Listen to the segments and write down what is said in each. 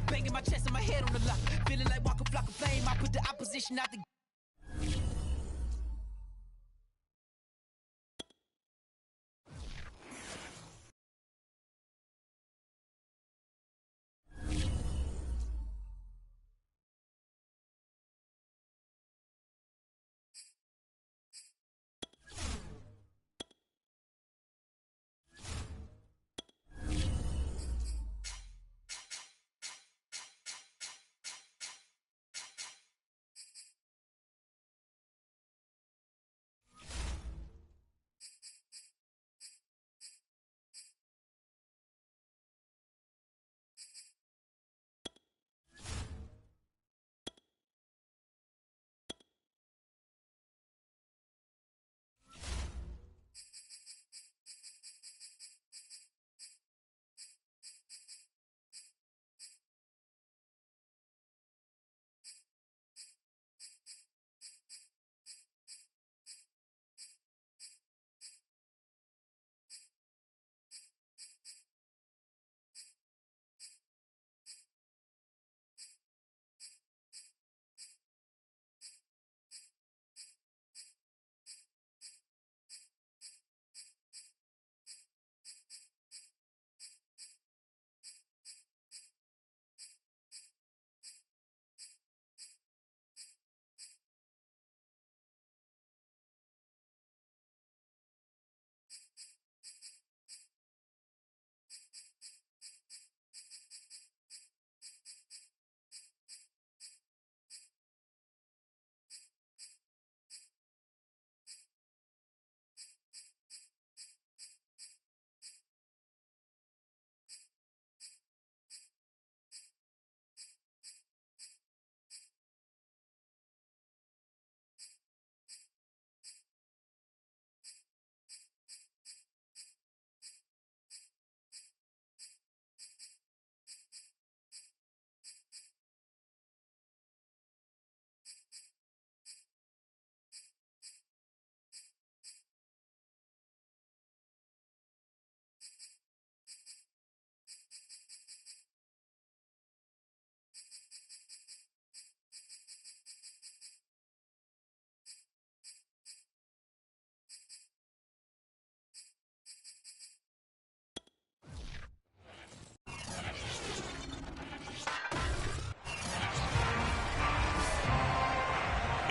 Banging my chest and my head on the lock. Feeling like walking flock of flame. I put the opposition out the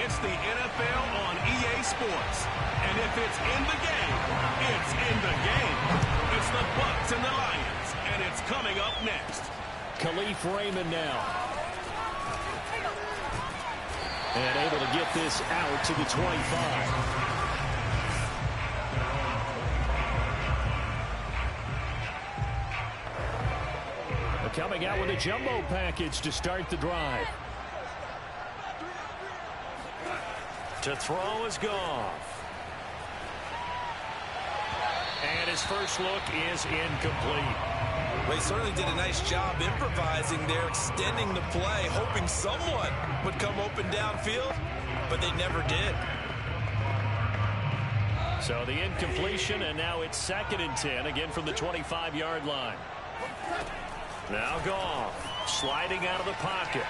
It's the NFL on EA Sports. And if it's in the game, it's in the game. It's the Bucs and the Lions, and it's coming up next. Khalif Raymond now. And able to get this out to the 25. Coming out with a jumbo package to start the drive. To throw is Goff. And his first look is incomplete. They certainly did a nice job improvising there, extending the play, hoping someone would come open downfield, but they never did. So the incompletion, and now it's 2nd and 10, again from the 25-yard line. Now Goff, sliding out of the pocket.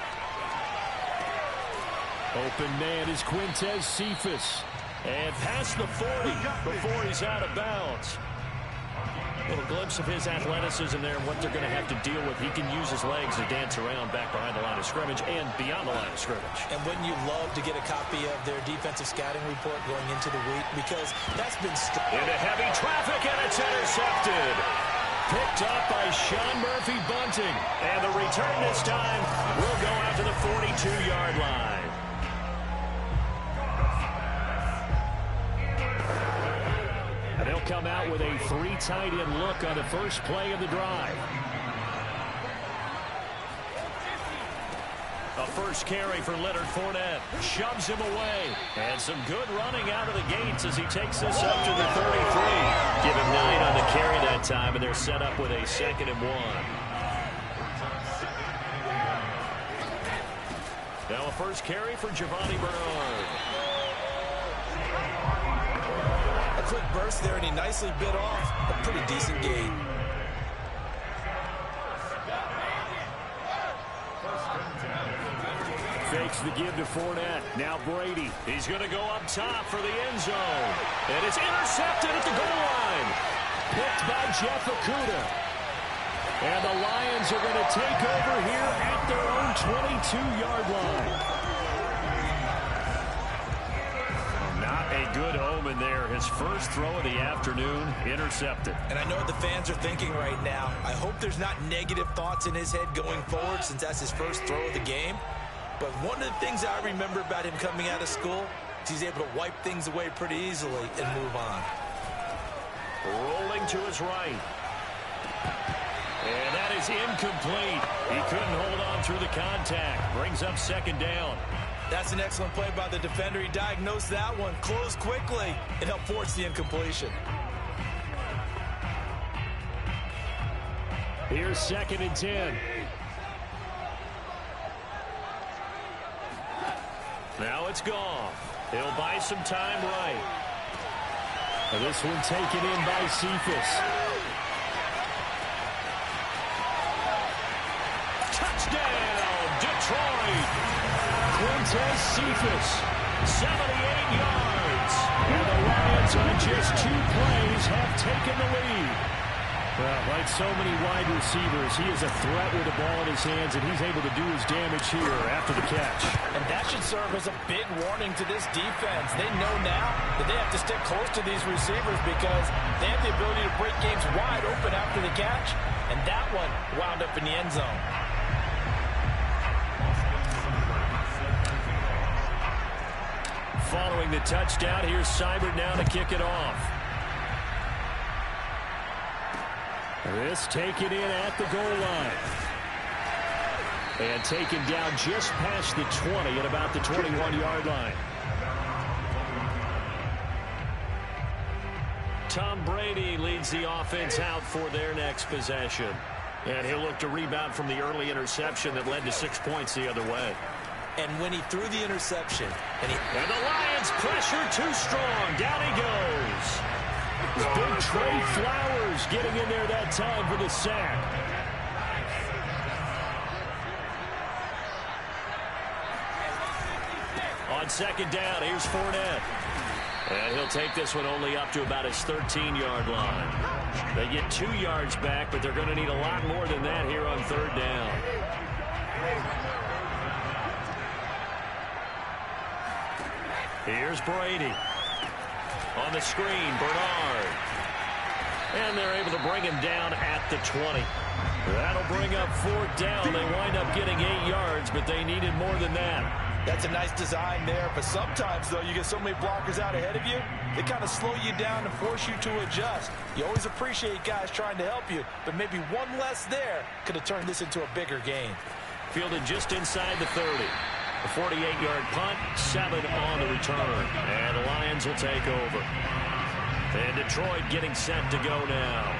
Open man is Quintez Cephas. And past the 40 before he's out of bounds. A little glimpse of his athleticism there and what they're going to have to deal with. He can use his legs to dance around back behind the line of scrimmage and beyond the line of scrimmage. And wouldn't you love to get a copy of their defensive scouting report going into the week? Because that's been... Into heavy traffic, and it's intercepted. Picked up by Sean Murphy-Bunting. And the return this time will go out to the 42-yard line. And they'll come out with a 3 tight end look on the first play of the drive. A first carry for Leonard Fournette. Shoves him away. And some good running out of the gates as he takes this up to the 33. Give him 9 on the carry that time, and they're set up with a 2nd and 1. Now a first carry for Giovanni Bernard. A quick burst there, and he nicely bit off a pretty decent gain. Fakes the give to Fournette. Now Brady. He's going to go up top for the end zone. And it's intercepted at the goal line. Picked by Jeff Okudah. And the Lions are going to take over here at their own 22-yard line. Not a good omen there. His first throw of the afternoon, intercepted. And I know what the fans are thinking right now. I hope there's not negative thoughts in his head going forward since that's his first throw of the game. But one of the things I remember about him coming out of school is he's able to wipe things away pretty easily and move on. Rolling to his right. And that is incomplete. He couldn't hold on through the contact. Brings up second down. That's an excellent play by the defender. He diagnosed that one, closed quickly, and helped force the incompletion. Here's 2nd and 10. Now it's Goff. He'll buy some time right. And this one taken in by Cephas. Touchdown, Detroit. Quintez Cephas, 78 yards. And the Lions on just 2 plays have taken the lead. Well, like so many wide receivers, he is a threat with the ball in his hands, and he's able to do his damage here after the catch. And that should serve as a big warning to this defense. They know now that they have to stick close to these receivers because they have the ability to break games wide open after the catch, and that one wound up in the end zone. Following the touchdown, here's Seibert now to kick it off. This taken in at the goal line. And taken down just past the 20 at about the 21-yard line. Tom Brady leads the offense out for their next possession. And he'll look to rebound from the early interception that led to 6 points the other way. And when he threw the interception, and the Lions pressure too strong. Down he goes. Big Trey Flowers getting in there that time for the sack. On 2nd down, here's Fournette. And he'll take this one only up to about his 13-yard line. They get 2 yards back, but they're going to need a lot more than that here on 3rd down. Here's Brady. On the screen, Bernard. And they're able to bring him down at the 20. That'll bring up 4th down. They wind up getting 8 yards, but they needed more than that. That's a nice design there, but sometimes, though, you get so many blockers out ahead of you, they kind of slow you down and force you to adjust. You always appreciate guys trying to help you, but maybe one less there could have turned this into a bigger game. Fielded just inside the 30. A 48-yard punt, 7 on the return. And the Lions will take over. And Detroit getting set to go now.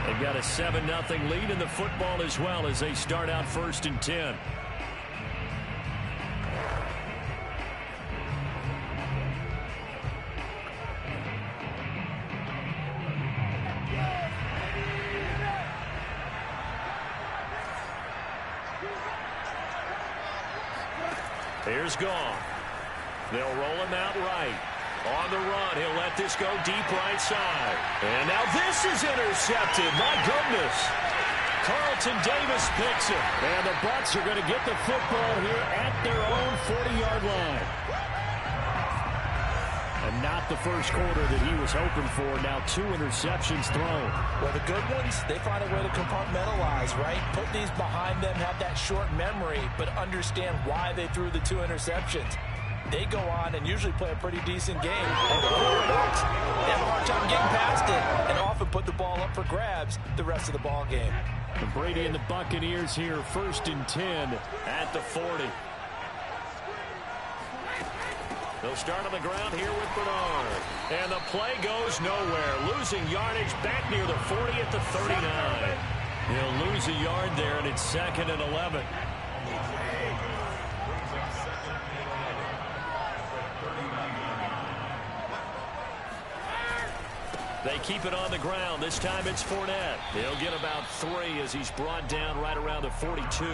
They've got a 7-0 lead in the football as well as they start out 1st and 10. Here's Goff. They'll roll him out right. On the run, he'll let this go deep right side. And now this is intercepted. My goodness. Carlton Davis picks it. And the Bucs are going to get the football here at their own 40-yard line. And not the first quarter that he was hoping for. Now 2 interceptions thrown. Well, the good ones, they find a way to compartmentalize, right? Put these behind them, have that short memory, but understand why they threw the 2 interceptions. They go on and usually play a pretty decent game. And the quarterbacks, they have a hard time getting past it and often put the ball up for grabs the rest of the ball game. And Brady and the Buccaneers here, 1st and 10 at the 40. They'll start on the ground here with Bernard. And the play goes nowhere. Losing yardage back near the 40 at the 39. He'll lose a yard there, and it's 2nd and 11. They keep it on the ground. This time it's Fournette. He'll get about 3 as he's brought down right around the 42.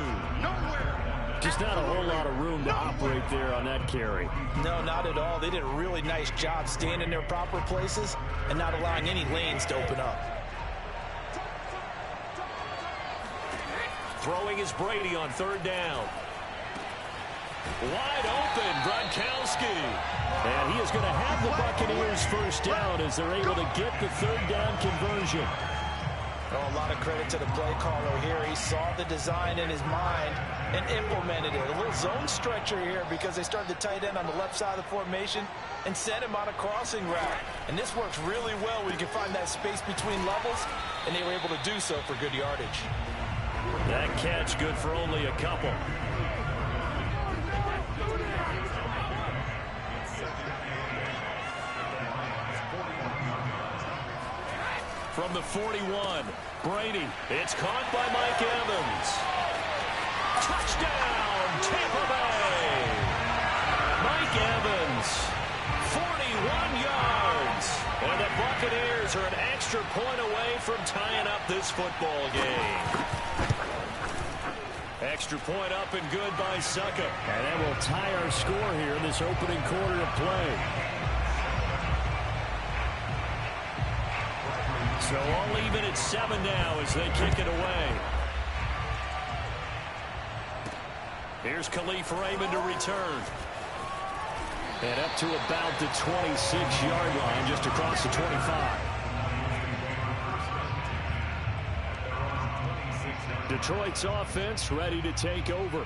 Just not a whole lot of room to operate there on that carry. No, not at all. They did a really nice job staying in their proper places and not allowing any lanes to open up. Throwing is Brady on third down. Wide open, Gronkowski. And he is going to have the Buccaneers first down as they're able to get the third down conversion. Oh, a lot of credit to the play caller here. He saw the design in his mind and implemented it. A little zone stretcher here because they started the tight end on the left side of the formation and sent him on a crossing route. And this works really well when you can find that space between levels, and they were able to do so for good yardage. That catch good for only a couple. From the 41, Brady. It's caught by Mike Evans. Touchdown, Tampa Bay. Mike Evans, 41 yards. And the Buccaneers are an extra point away from tying up this football game. Extra point up and good by Succa. And that will tie our score here in this opening quarter of play. So all even at 7 now as they kick it away. Here's Khalif Raymond to return. And up to about the 26-yard line, just across the 25. Detroit's offense ready to take over.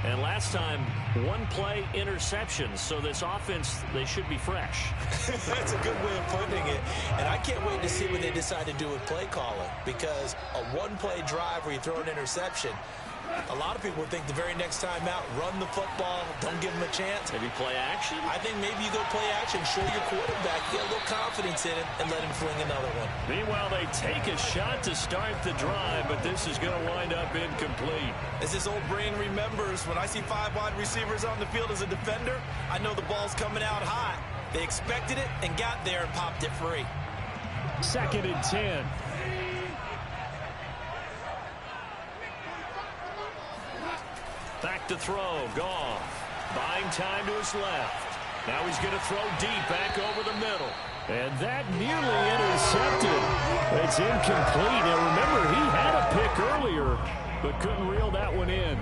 And last time, one play interception. So this offense, they should be fresh. That's a good way of putting it. And I can't wait to see what they decide to do with play calling. Because a one-play drive where you throw an interception, a lot of people would think the very next time out, run the football, don't give them a chance. Maybe play action? I think maybe you go play action, show your quarterback, get a little confidence in it, and let him fling another one. Meanwhile, they take a shot to start the drive, but this is going to wind up incomplete. As this old brain remembers, when I see 5 wide receivers on the field as a defender, I know the ball's coming out hot. They expected it and got there and popped it free. 2nd and 10. Back to throw, Goff. Buying time to his left. Now he's going to throw deep back over the middle. And that nearly intercepted. It's incomplete. Now remember, he had a pick earlier, but couldn't reel that one in.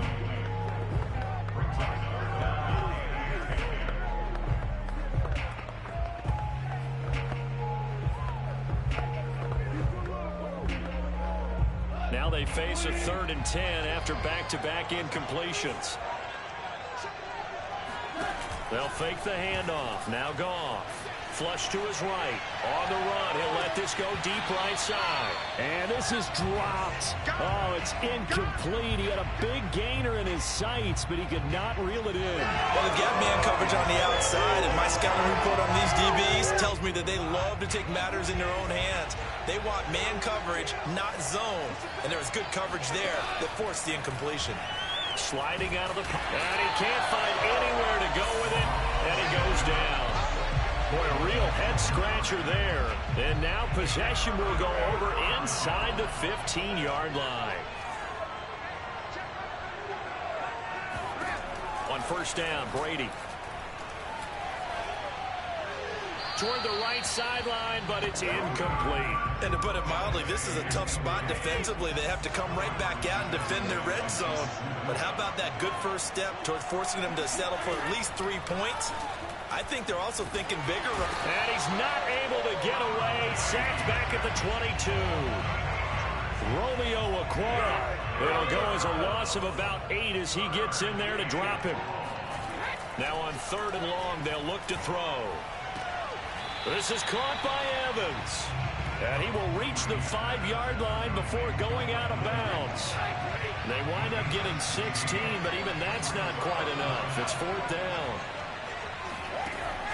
Now they face a 3rd and 10 after back-to-back incompletions. They'll fake the handoff. Now Goff. Flush to his right. On the run. He'll let this go deep right side. And this is dropped. Oh, it's incomplete. He had a big gainer in his sights, but he could not reel it in. Well, they've got man coverage on the outside, and my scouting report on these DBs tells me that they love to take matters in their own hands. They want man coverage, not zone. And there was good coverage there that forced the incompletion. Sliding out of the pocket. And he can't find anywhere to go with it. And he goes down. Boy, a real head-scratcher there. And now possession will go over inside the 15-yard line. On first down, Brady. Toward the right sideline, but it's incomplete. And to put it mildly, this is a tough spot defensively. They have to come right back out and defend their red zone. But how about that good first step towards forcing them to settle for at least 3 points? I think they're also thinking bigger. And he's not able to get away. Sacked back at the 22. Romeo Okwara. It'll go as a loss of about 8 as he gets in there to drop him. Now on 3rd and long, they'll look to throw. This is caught by Evans. And he will reach the 5-yard line before going out of bounds. They wind up getting 16, but even that's not quite enough. It's 4th down.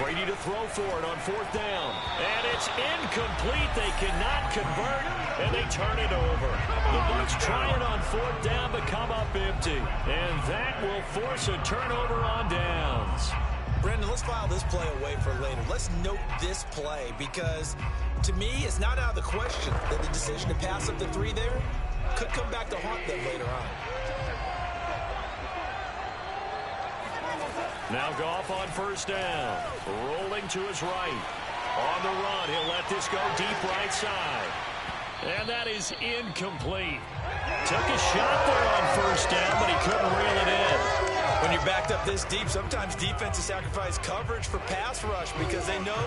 Brady to throw for it on 4th down. And it's incomplete. They cannot convert, and they turn it over. The Bucs try it on 4th down, but come up empty. And that will force a turnover on downs. Brendan, let's file this play away for later. Let's note this play because, to me, it's not out of the question that the decision to pass up the 3 there could come back to haunt them later on. Now Goff on first down. Rolling to his right. On the run, he'll let this go deep right side. And that is incomplete. Took a shot there on first down, but he couldn't reel it in. When you're backed up this deep, sometimes defenses sacrifice coverage for pass rush because they know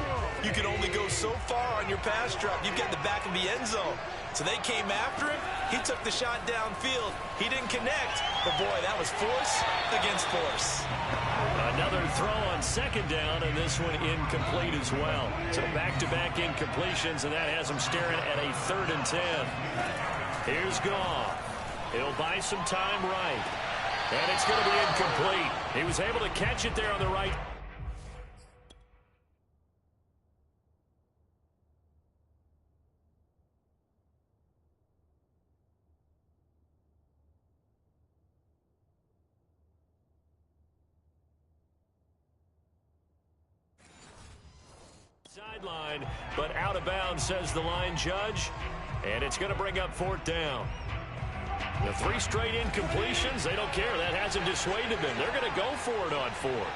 you can only go so far on your pass drop. You get in the back of the end zone. So they came after him. He took the shot downfield. He didn't connect. But, boy, that was force against force. Another throw on second down, and this one incomplete as well. So back-to-back incompletions, and that has him staring at a 3rd and 10. Here's Goff. He'll buy some time right. And it's going to be incomplete. He was able to catch it there on the right. Sideline, but out of bounds, says the line judge. And it's going to bring up 4th down. The 3 straight incompletions, they don't care. That hasn't dissuaded them. They're going to go for it on 4th.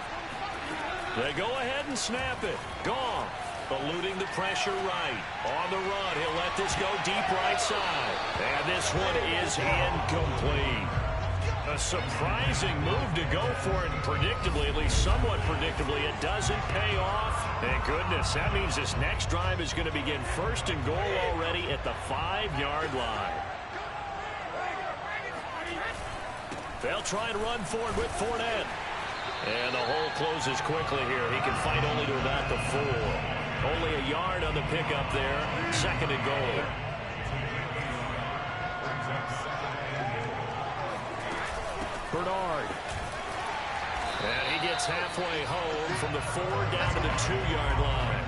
They go ahead and snap it. Goff, eluding the pressure right. On the run, he'll let this go deep right side. And this one is incomplete. A surprising move to go for it predictably, at least somewhat predictably. It doesn't pay off. Thank goodness. That means this next drive is going to begin 1st and goal already at the 5-yard line. They'll try and run forward with Fournette. And the hole closes quickly here. He can fight only to about the 4. Only a yard on the pickup there. 2nd and goal. Bernard. And he gets halfway home from the 4 down to the 2-yard line.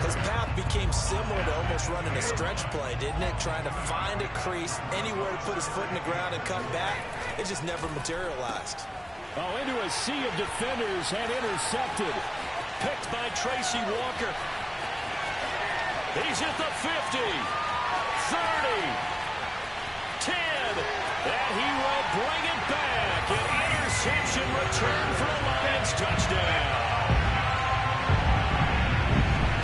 His path became similar to almost running a stretch play, didn't it? Trying to find a crease, anywhere to put his foot in the ground and cut back. It just never materialized. Oh, into a sea of defenders and intercepted. Picked by Tracy Walker. He's at the 50, 30, 10, and he will bring it back. An interception return for a Lions touchdown.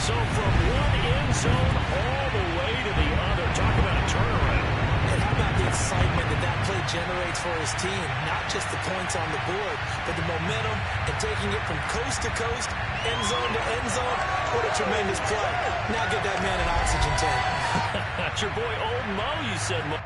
So from one end zone all the way to the other. Talk about a turnaround. And how about the excitement that that play generates for his team? Not just the points on the board, but the momentum and taking it from coast to coast, end zone to end zone. What a tremendous play. Now get that man an oxygen tank. That's your boy Old Mo, you said, Mo.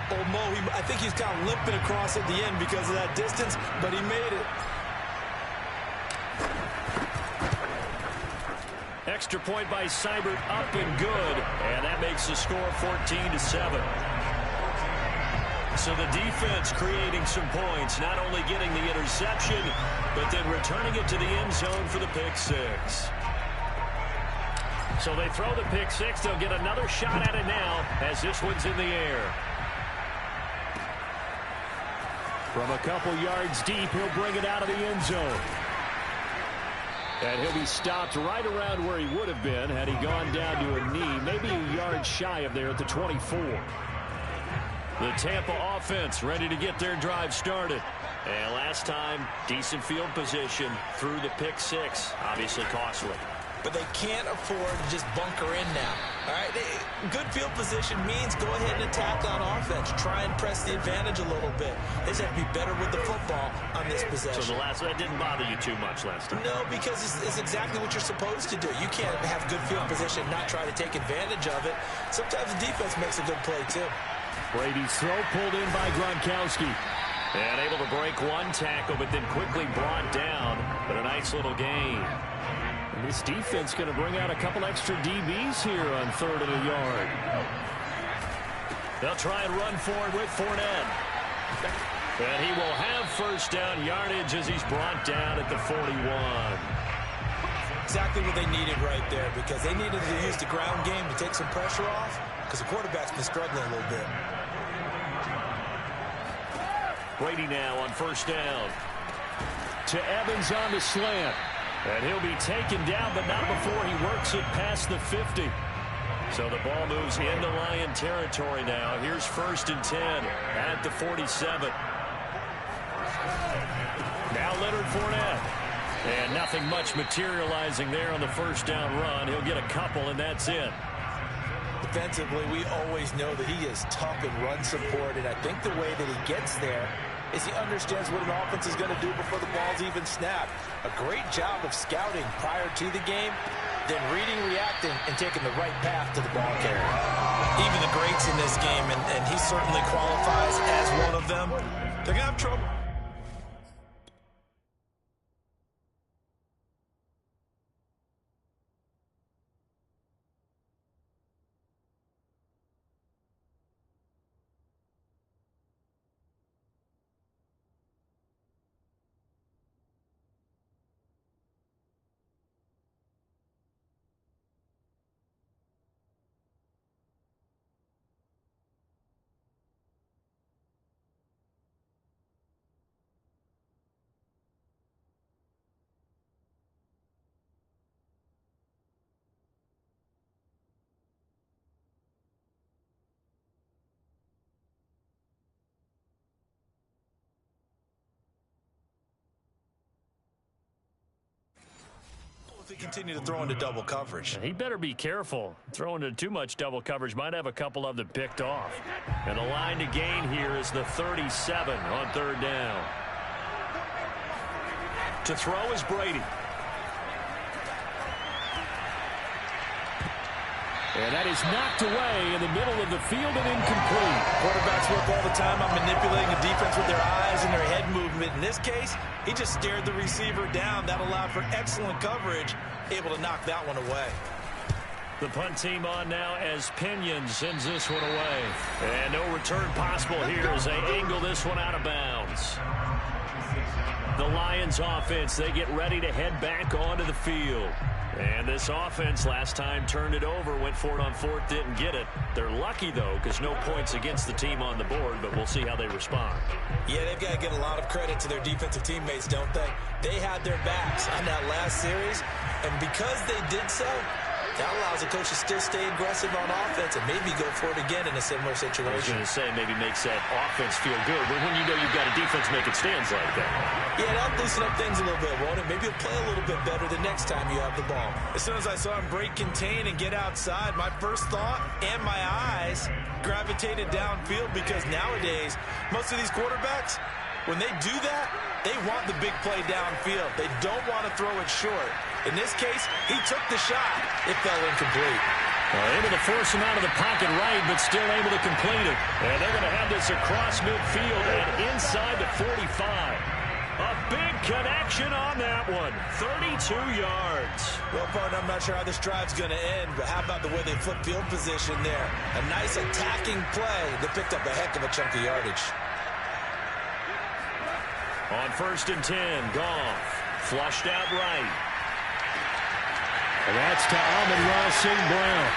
Old Mo, I think he's kind of limping across at the end because of that distance, but he made it. Extra point by Seibert, up and good, and that makes the score 14-7. So the defense creating some points, not only getting the interception, but then returning it to the end zone for the pick 6. So they throw the pick 6. They'll get another shot at it now as this one's in the air. From a couple yards deep, he'll bring it out of the end zone. And he'll be stopped right around where he would have been had he gone down to a knee, maybe a yard shy of there at the 24. The Tampa offense ready to get their drive started. And last time, decent field position through the pick 6, obviously costly. But they can't afford to just bunker in now. All right, good field position means go ahead and attack on offense. Try and press the advantage a little bit. They just have to be better with the football on this possession. So that didn't bother you too much last time? No, because it's exactly what you're supposed to do. You can't have good field position and not try to take advantage of it. Sometimes the defense makes a good play, too. Brady's throw pulled in by Gronkowski. And able to break one tackle, but then quickly brought down. But a nice little gain. And this defense going to bring out a couple extra DBs here on 3rd and a yard. They'll try and run forward with Fournette. And he will have first down yardage as he's brought down at the 41. Exactly what they needed right there, because they needed to use the ground game to take some pressure off, because the quarterback's been struggling a little bit. Brady now on first down. To Evans on the slant. And he'll be taken down, but not before he works it past the 50. So the ball moves into Lion territory now. Here's 1st and 10 at the 47. Now Leonard Fournette. And nothing much materializing there on the first down run. He'll get a couple, and that's it. Defensively, we always know that he is tough in run support, and I think the way that he gets there is he understands what an offense is going to do before the ball's even snapped. A great job of scouting prior to the game, then reading, reacting, and taking the right path to the ball carrier. Even the greats in this game, and he certainly qualifies as one of them, they're going to have trouble. They continue to throw into double coverage. He better be careful. Throwing into too much double coverage might have a couple of them picked off. And the line to gain here is the 37 on 3rd down. To throw is Brady. And that is knocked away in the middle of the field and incomplete. Quarterbacks work all the time on manipulating the defense with their eyes and their head movement. In this case, he just stared the receiver down. That allowed for excellent coverage, able to knock that one away. The punt team on now as Pinion sends this one away. And no return possible here as they angle this one out of bounds. The Lions offense, they get ready to head back onto the field. And this offense last time turned it over, went for it on 4th, didn't get it. They're lucky, though, because no points against the team on the board, but we'll see how they respond. Yeah, they've got to get a lot of credit to their defensive teammates, don't they? They had their backs on that last series, and because they did so, that allows the coach to still stay aggressive on offense and maybe go for it again in a similar situation. I was going to say maybe makes that offense feel good, but when you know you've got a defense making stands like that. Yeah, that'll loosen up things a little bit, won't it? Maybe you'll play a little bit better the next time you have the ball. As soon as I saw him break contain and get outside, my first thought and my eyes gravitated downfield, because nowadays, most of these quarterbacks, when they do that, they want the big play downfield. They don't want to throw it short. In this case, he took the shot. It fell incomplete. Able to force him out of the pocket right, but still able to complete it. And they're going to have this across midfield and inside the 45. A big connection on that one. 32 yards. Well, partner, I'm not sure how this drive's going to end, but how about the way they flip field position there? A nice attacking play that picked up a heck of a chunk of yardage. On 1st and 10, Goff flushed out right. And that's to Amon-Ra St. Brown.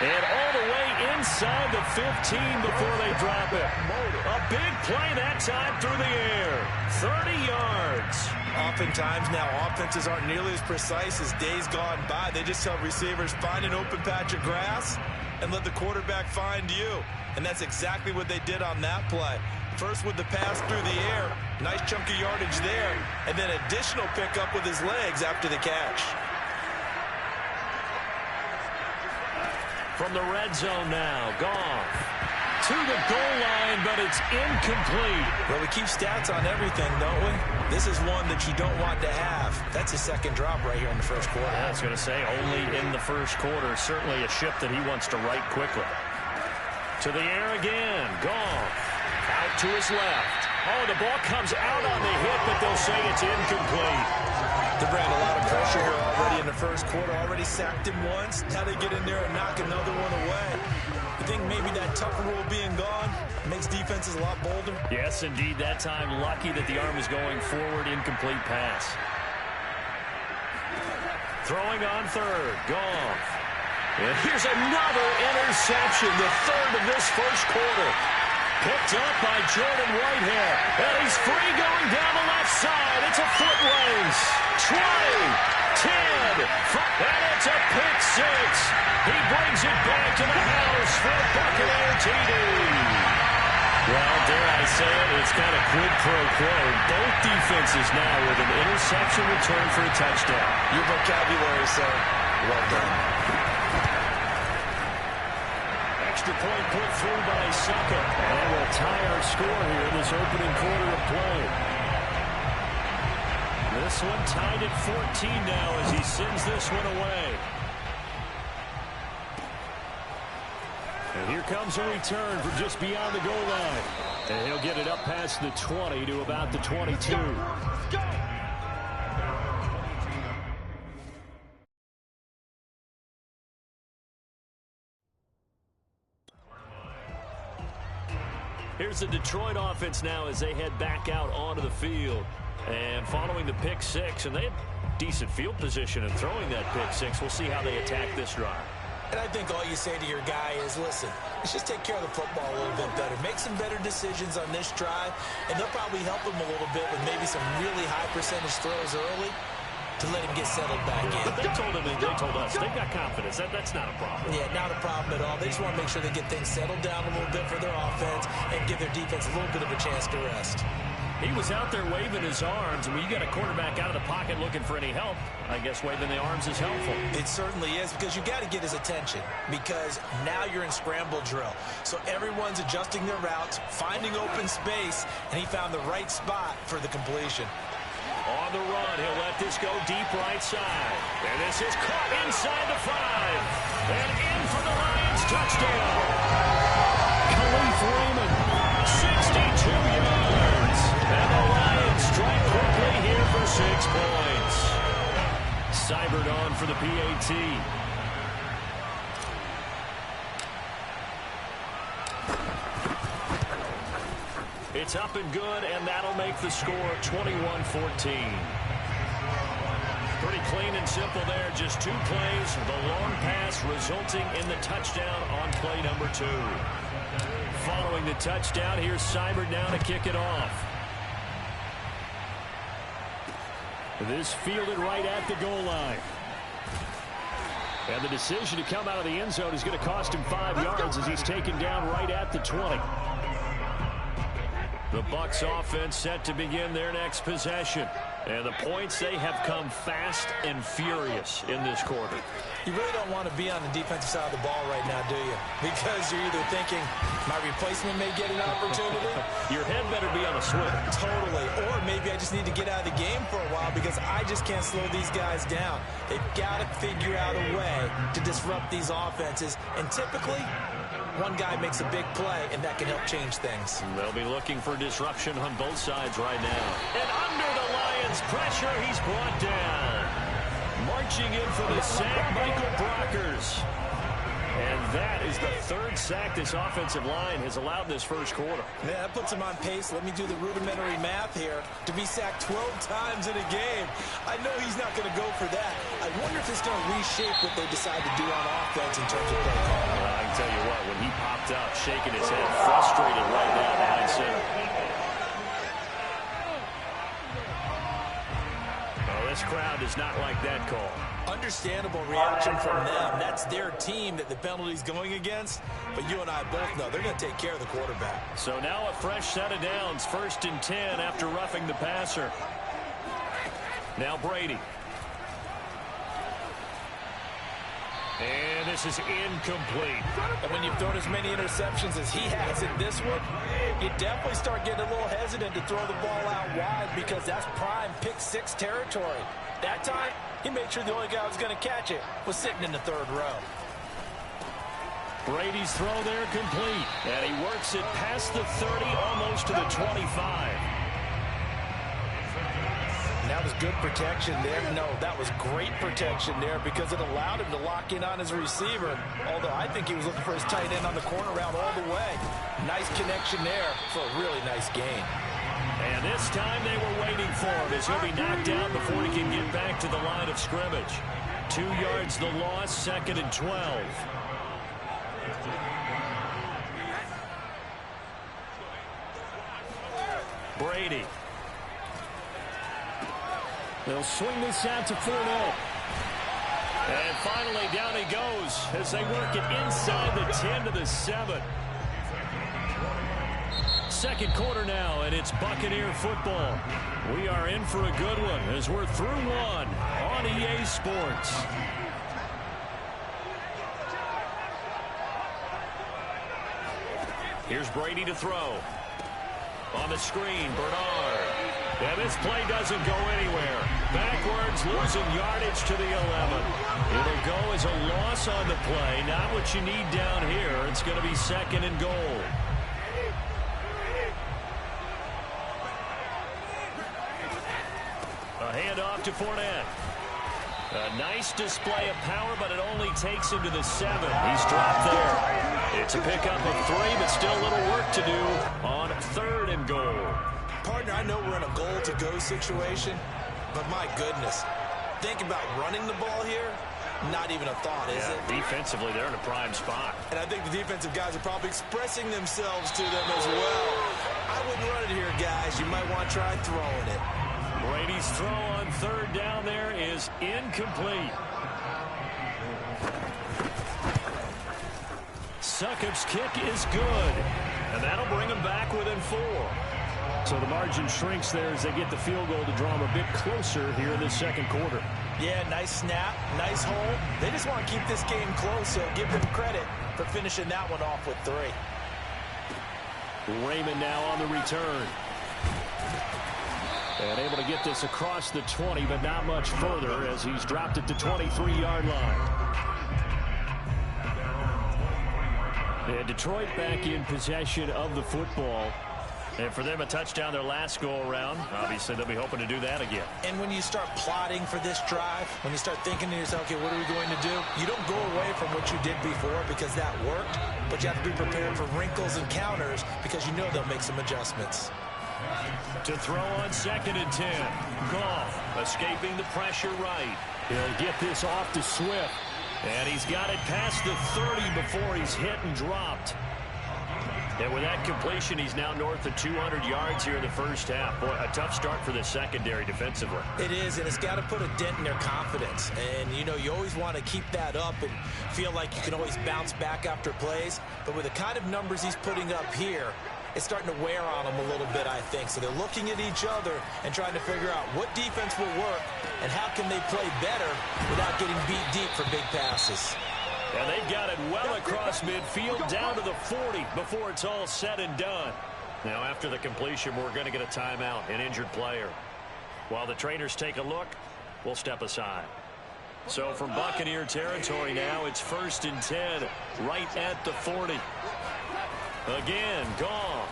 And all the way inside the 15 before they drop it. A big play that time through the air. 30 yards. Oftentimes now offenses aren't nearly as precise as days gone by. They just tell receivers, find an open patch of grass and let the quarterback find you. And that's exactly what they did on that play. First with the pass through the air, nice chunk of yardage there, and then additional pickup with his legs after the catch. From the red zone now, Goff to the goal line, but it's incomplete. Well, we keep stats on everything, don't we? This is one that you don't want to have. That's his second drop right here in the first quarter. I was going to say, only in the first quarter. Certainly a ship that he wants to right quickly. To To the air again. Goff. Out to his left. Oh, the ball comes out on the hit, but they'll say it's incomplete. They're bringing a lot of pressure here already in the first quarter. Already sacked him once. Now they get in there and knock another one away. You think maybe that tougher rule being gone makes defenses a lot bolder? Yes, indeed. That time, lucky that the arm is going forward. Incomplete pass. Throwing on third. Goff. And here's another interception, the third of this first quarter. Picked up by Jordan Whitehair. And he's free going down the left side. It's a foot race. 20, 10, and it's a pick six. He brings it back to the house for a Buccaneer TD. Well, dare I say it, it's kind of quid pro quo. Both defenses now with an interception return for a touchdown. Your vocabulary, sir. Well done. Extra point put through by Sucker. And we'll tie our score here in this opening quarter of play. This one tied at 14 now as he sends this one away. And here comes a return from just beyond the goal line. And he'll get it up past the 20 to about the 22. Here's the Detroit offense now as they head back out onto the field. And following the pick six, and they have decent field position in throwing that pick six. We'll see how they attack this drive. And I think all you say to your guy is, listen, let's just take care of the football a little bit better. Make some better decisions on this drive, and they'll probably help him a little bit with maybe some really high percentage throws early to let him get settled back in. But they told us, they've got confidence. That's not a problem. Yeah, not a problem at all. They just want to make sure they get things settled down a little bit for their offense and give their defense a little bit of a chance to rest. He was out there waving his arms. I mean, you got a quarterback out of the pocket looking for any help. I guess waving the arms is helpful. It certainly is, because you got to get his attention, because now you're in scramble drill. So everyone's adjusting their routes, finding open space, and he found the right spot for the completion. On the run, he'll let this go deep right side. And this is caught inside the 5. And in for the Lions touchdown. Khalif Raymond, 62 yards. And the Lions strike quickly here for 6 points. Seibert on for the PAT. It's up and good, and that'll make the score 21-14. Pretty clean and simple there. Just 2 plays. The long pass resulting in the touchdown on play number 2. Following the touchdown, here's Seibert now to kick it off. This fielded right at the goal line. And the decision to come out of the end zone is going to cost him 5 yards as he's taken down right at the 20. The Bucs offense set to begin their next possession. And the points, they have come fast and furious in this quarter. You really don't want to be on the defensive side of the ball right now, do you? Because you're either thinking, my replacement may get an opportunity. Your head better be on a swivel. Totally. Or maybe I just need to get out of the game for a while because I just can't slow these guys down. They've got to figure out a way to disrupt these offenses. And typically, one guy makes a big play, and that can help change things. They'll be looking for disruption on both sides right now. And under the Lions' pressure, he's brought down. Marching in for the sack, Michael Brockers. And that is the 3rd sack this offensive line has allowed this first quarter. Yeah, that puts him on pace. Let me do the rudimentary math here. To be sacked 12 times in a game. I know he's not going to go for that. I wonder if it's going to reshape what they decide to do on offense in terms of play call. Well, I can tell you what, when he popped up, shaking his head, frustrated right now behind center. Oh, this crowd does not like that call. Understandable reaction from them. That's their team that the penalty's going against. But you and I both know they're going to take care of the quarterback. So now a fresh set of downs. 1st and 10 after roughing the passer. Now Brady. And this is incomplete. And when you've thrown as many interceptions as he has in this one, you definitely start getting a little hesitant to throw the ball out wide because that's prime pick 6 territory. That time, he made sure the only guy who was going to catch it was sitting in the 3rd row. Brady's throw there complete. And he works it past the 30, almost to the 25. That was good protection there. No, that was great protection there because it allowed him to lock in on his receiver. Although I think he was looking for his tight end on the corner route all the way. Nice connection there for a really nice gain. And this time they were waiting for him as he'll be knocked out before he can get back to the line of scrimmage. 2 yards the loss, 2nd and 12. Brady. They'll swing this out to Fournette. And finally down he goes as they work it inside the 10 to the 7. Second quarter now, and it's Buccaneer football. We are in for a good one as we're through one on EA Sports. Here's Brady to throw. On the screen, Bernard. And this play doesn't go anywhere. Backwards, losing yardage to the 11. It'll go as a loss on the play. Not what you need down here. It's going to be 2nd and goal. A handoff to Fournette. A nice display of power, but it only takes him to the 7. He's dropped there. It's a pickup of 3, but still a little work to do on 3rd and goal. Partner, I know we're in a goal-to-go situation, but my goodness. Think about running the ball here. Not even a thought, is it? Defensively, they're in a prime spot. And I think the defensive guys are probably expressing themselves to them as well. I wouldn't run it here, guys. You might want to try throwing it. Brady's throw on 3rd down there is incomplete. Succop's kick is good, and that'll bring them back within 4. So the margin shrinks there as they get the field goal to draw them a bit closer here in the 2nd quarter. Yeah, nice snap, nice hole. They just want to keep this game close, so give them credit for finishing that one off with 3. Raymond now on the return. And able to get this across the 20, but not much further as he's dropped it to 23-yard line. And Detroit back in possession of the football. And for them, a touchdown their last go-around. Obviously, they'll be hoping to do that again. And when you start plotting for this drive, when you start thinking to yourself, okay, what are we going to do? You don't go away from what you did before because that worked, but you have to be prepared for wrinkles and counters because you know they'll make some adjustments. To throw on 2nd and 10. Goff escaping the pressure right. He'll get this off to Swift. And he's got it past the 30 before he's hit and dropped. And with that completion, he's now north of 200 yards here in the first half. Boy, a tough start for the secondary defensively. It is, and it's got to put a dent in their confidence. And, you know, you always want to keep that up and feel like you can always bounce back after plays. But with the kind of numbers he's putting up here, it's starting to wear on them a little bit, I think. So they're looking at each other and trying to figure out what defense will work and how can they play better without getting beat deep for big passes. And they've got it well across midfield down to the 40 before it's all said and done. Now, after the completion, we're going to get a timeout, an injured player. While the trainers take a look, we'll step aside. So from Buccaneer territory now, it's 1st and 10 right at the 40. Again, Goff,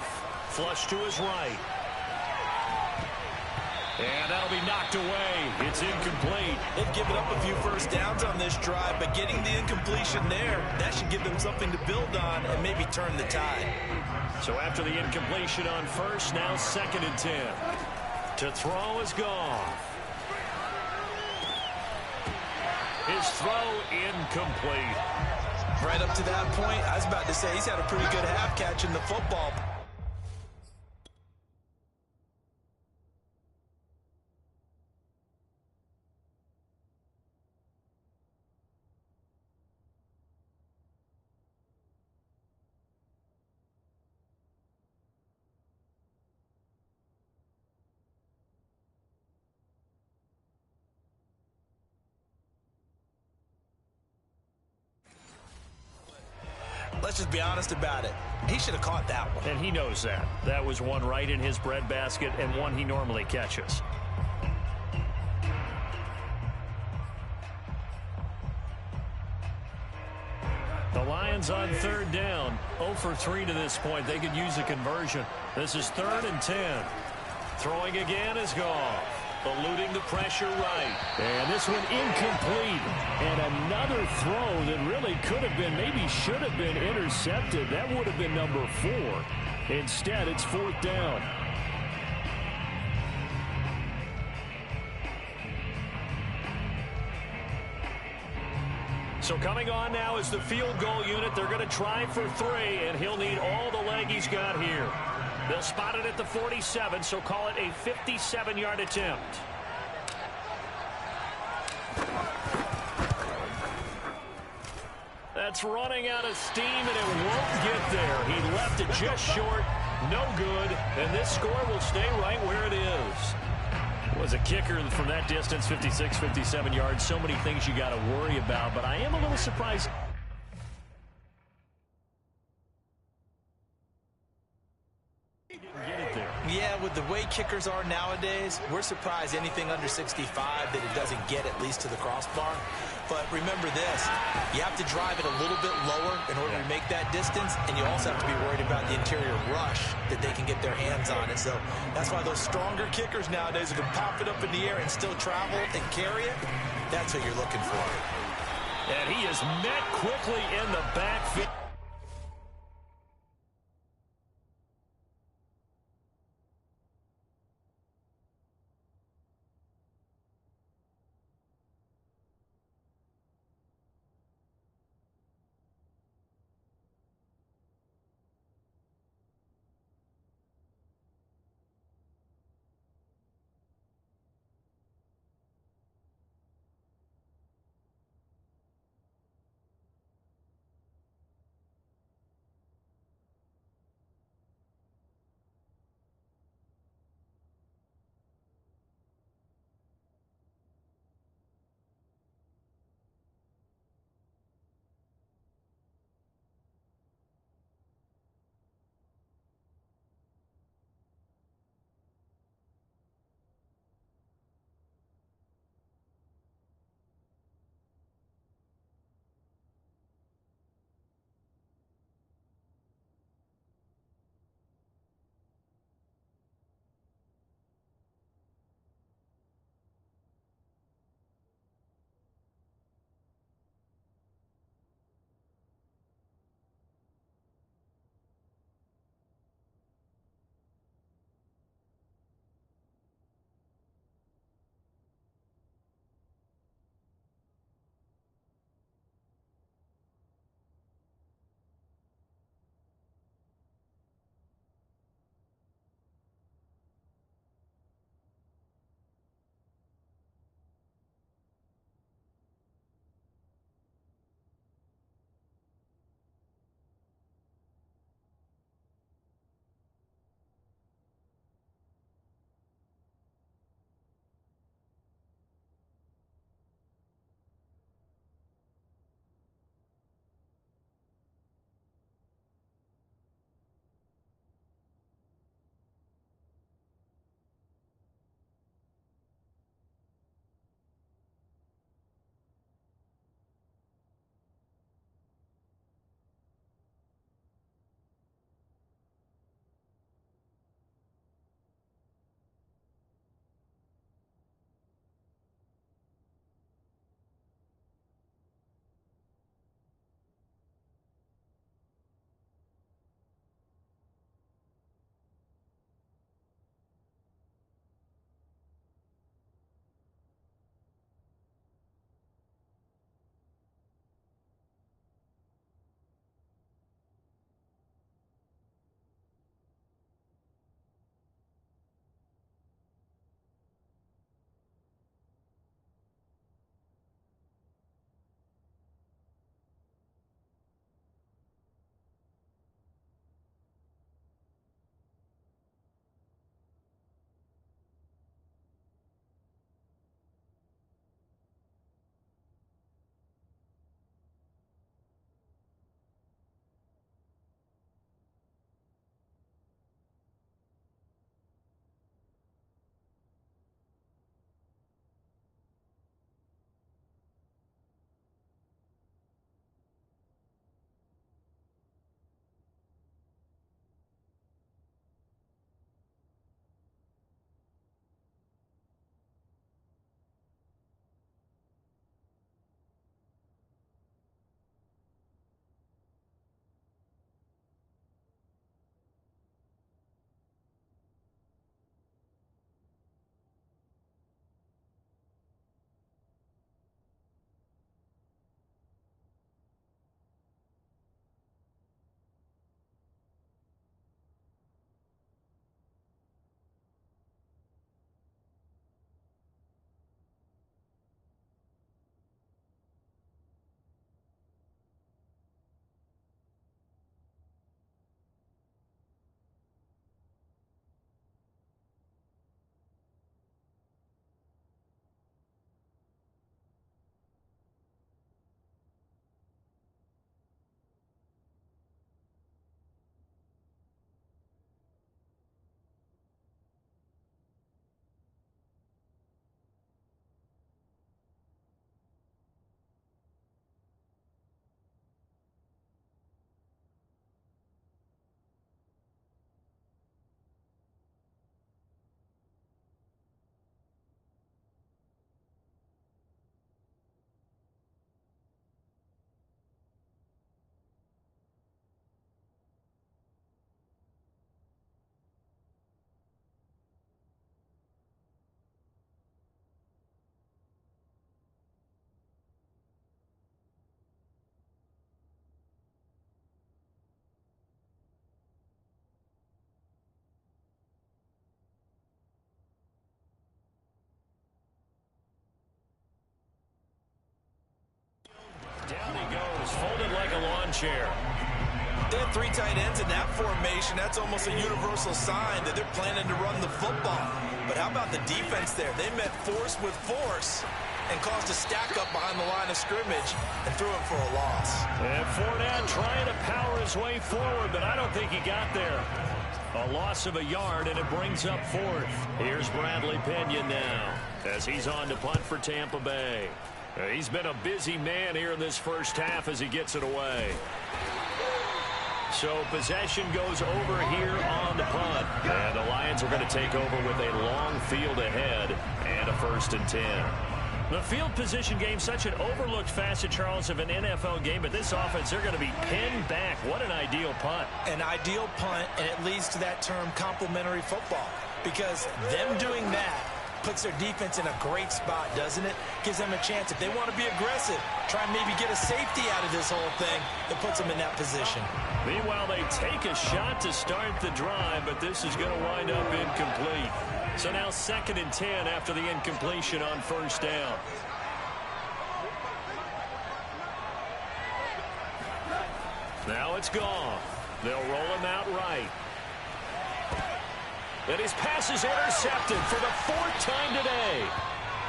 flush to his right. And that'll be knocked away. It's incomplete. They've given up a few first downs on this drive, but getting the incompletion there, that should give them something to build on and maybe turn the tide. So after the incompletion on 1st, now 2nd and 10. To throw is Goff. His throw incomplete. Right up to that point, I was about to say he's had a pretty good half catching the football. Let's just be honest about it. He should have caught that one. And he knows that. That was one right in his breadbasket and one he normally catches. The Lions stands on third down. 0 for 3 to this point. They could use a conversion. This is 3rd and 10. Throwing again is Goff. Eluding the pressure right. And this one incomplete. And another throw that really could have been, maybe should have been intercepted. That would have been number 4. Instead, it's 4th down. So coming on now is the field goal unit. They're going to try for 3, and he'll need all the leg he's got here. They'll spot it at the 47, so call it a 57-yard attempt. That's running out of steam, and it won't get there. He left it just short. No good, and this score will stay right where it is. Was a kicker from that distance, 56, 57 yards. So many things you got to worry about, but I am a little surprised. Yeah, with the way kickers are nowadays, we're surprised anything under 65 that it doesn't get at least to the crossbar. But remember this, you have to drive it a little bit lower in order to make that distance, and you also have to be worried about the interior rush that they can get their hands on it. So that's why those stronger kickers nowadays who can pop it up in the air and still travel and carry it, that's what you're looking for. And he is met quickly in the backfield. folded like a lawn chair. They have 3 tight ends in that formation. That's almost a universal sign that they're planning to run the football. But how about the defense there? They met force with force and caused a stack up behind the line of scrimmage and threw him for a loss. And Fournette trying to power his way forward, but I don't think he got there. A loss of a yard, and it brings up 4th. Here's Bradley Pinion now as he's on to punt for Tampa Bay. He's been a busy man here in this first half as he gets it away. So possession goes over here on the punt. And the Lions are going to take over with a long field ahead and a 1st and 10. The field position game, such an overlooked facet, Charles, of an NFL game, but this offense, they're going to be pinned back. What an ideal punt. An ideal punt, and it leads to that term complementary football, because them doing that puts their defense in a great spot, doesn't it? Gives them a chance. If they want to be aggressive, try and maybe get a safety out of this whole thing, that puts them in that position. Meanwhile, they take a shot to start the drive, but this is going to wind up incomplete. So now 2nd and 10 after the incompletion on 1st down. Now it's gone. They'll roll him out right. And his pass is intercepted for the 4th time today.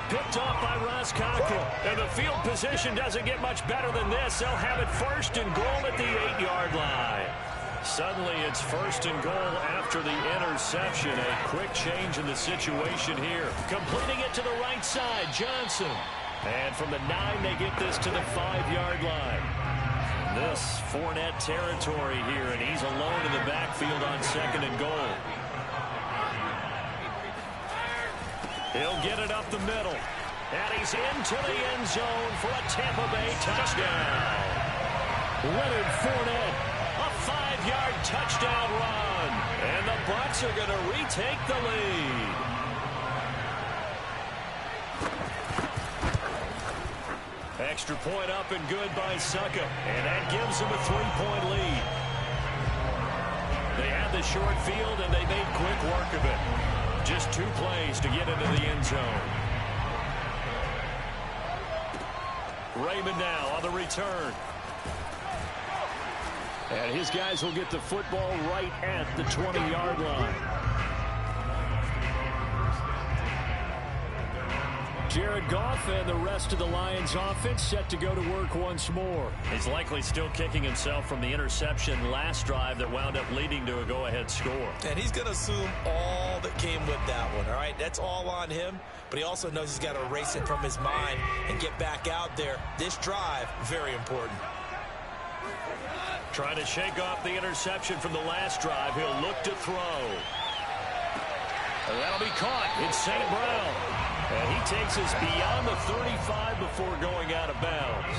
Picked off by Ross Cockrell. And the field position doesn't get much better than this. They'll have it 1st and goal at the 8-yard line. Suddenly it's 1st and goal after the interception. A quick change in the situation here. Completing it to the right side, Johnson. And from the 9, they get this to the 5-yard line. This Fournette territory here, and he's alone in the backfield on 2nd and goal. He'll get it up the middle. And he's into the end zone for a Tampa Bay touchdown. Leonard Fournette, a 5-yard touchdown run. And the Bucs are going to retake the lead. Extra point up and good by Succa. And that gives them a 3-point lead. They had the short field, and they made quick work of it. Just 2 plays to get into the end zone. Raymond now on the return. And his guys will get the football right at the 20-yard line. Jared Goff and the rest of the Lions offense set to go to work once more. He's likely still kicking himself from the interception last drive that wound up leading to a go-ahead score. And he's going to assume all that came with that one, all right? That's all on him, but he also knows he's got to erase it from his mind and get back out there. This drive, very important. Trying to shake off the interception from the last drive. He'll look to throw. And that'll be caught. It's St. Brown. And he takes us beyond the 35 before going out of bounds.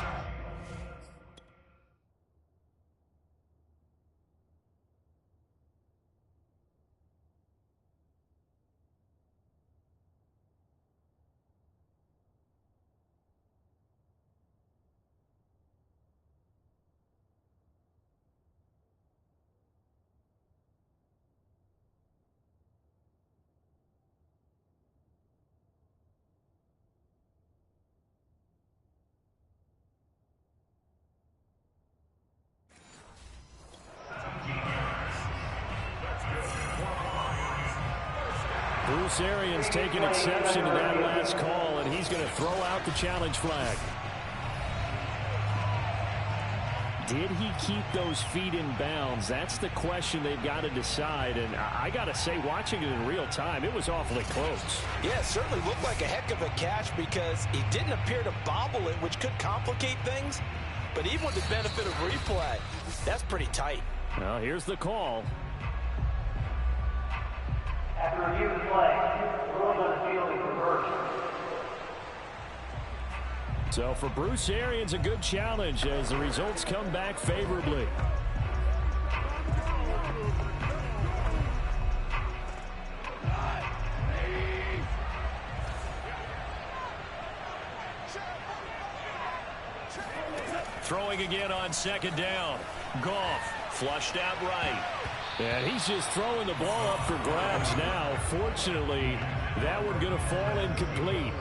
Bruce Arians taking exception to that last call, and he's going to throw out the challenge flag. Did he keep those feet in bounds? That's the question they've got to decide. And I got to say, watching it in real time, it was awfully close. Yeah, it certainly looked like a heck of a catch because he didn't appear to bobble it, which could complicate things. But even with the benefit of replay, that's pretty tight. Well, here's the call. After review of the play, ruling on the field is reversed. So for Bruce Arians, a good challenge as the results come back favorably. Throwing again on 2nd down. Goff flushed out right. And he's just throwing the ball up for grabs now. Fortunately, that one going to fall incomplete.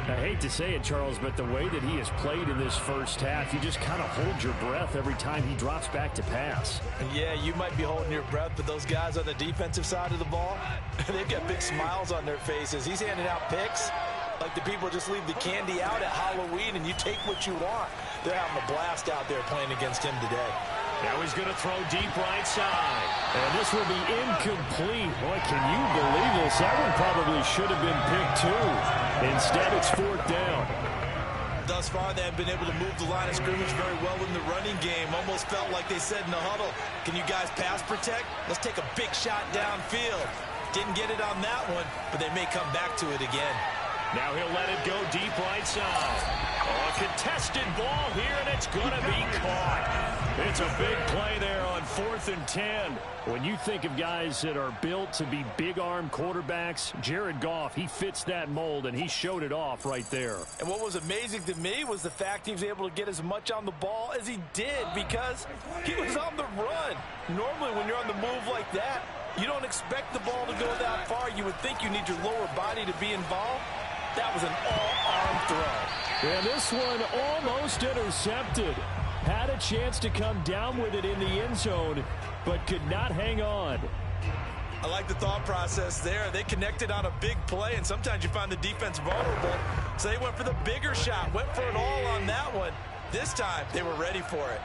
I hate to say it, Charles, but the way that he has played in this first half, you just kind of hold your breath every time he drops back to pass. Yeah, you might be holding your breath, but those guys on the defensive side of the ball, they've got big smiles on their faces. He's handing out picks like the people just leave the candy out at Halloween and you take what you want. They're having a blast out there playing against him today. Now he's going to throw deep right side. And this will be incomplete. Boy, can you believe this? That one probably should have been picked too. Instead, it's 4th down. Thus far, they have been able to move the line of scrimmage very well in the running game. Almost felt like they said in the huddle, can you guys pass protect? Let's take a big shot downfield. Didn't get it on that one, but they may come back to it again. Now he'll let it go deep right side. Oh, a contested ball here, and it's going to be caught. It's a big play there on 4th and 10. When you think of guys that are built to be big-arm quarterbacks, Jared Goff, he fits that mold, and he showed it off right there. And what was amazing to me was the fact he was able to get as much on the ball as he did because he was on the run. Normally, when you're on the move like that, you don't expect the ball to go that far. You would think you need your lower body to be involved. That was an all-arm throw. And this one almost intercepted. Had a chance to come down with it in the end zone, but could not hang on. I like the thought process there. They connected on a big play, and sometimes you find the defense vulnerable. So they went for the bigger shot, went for it all on that one. This time, they were ready for it.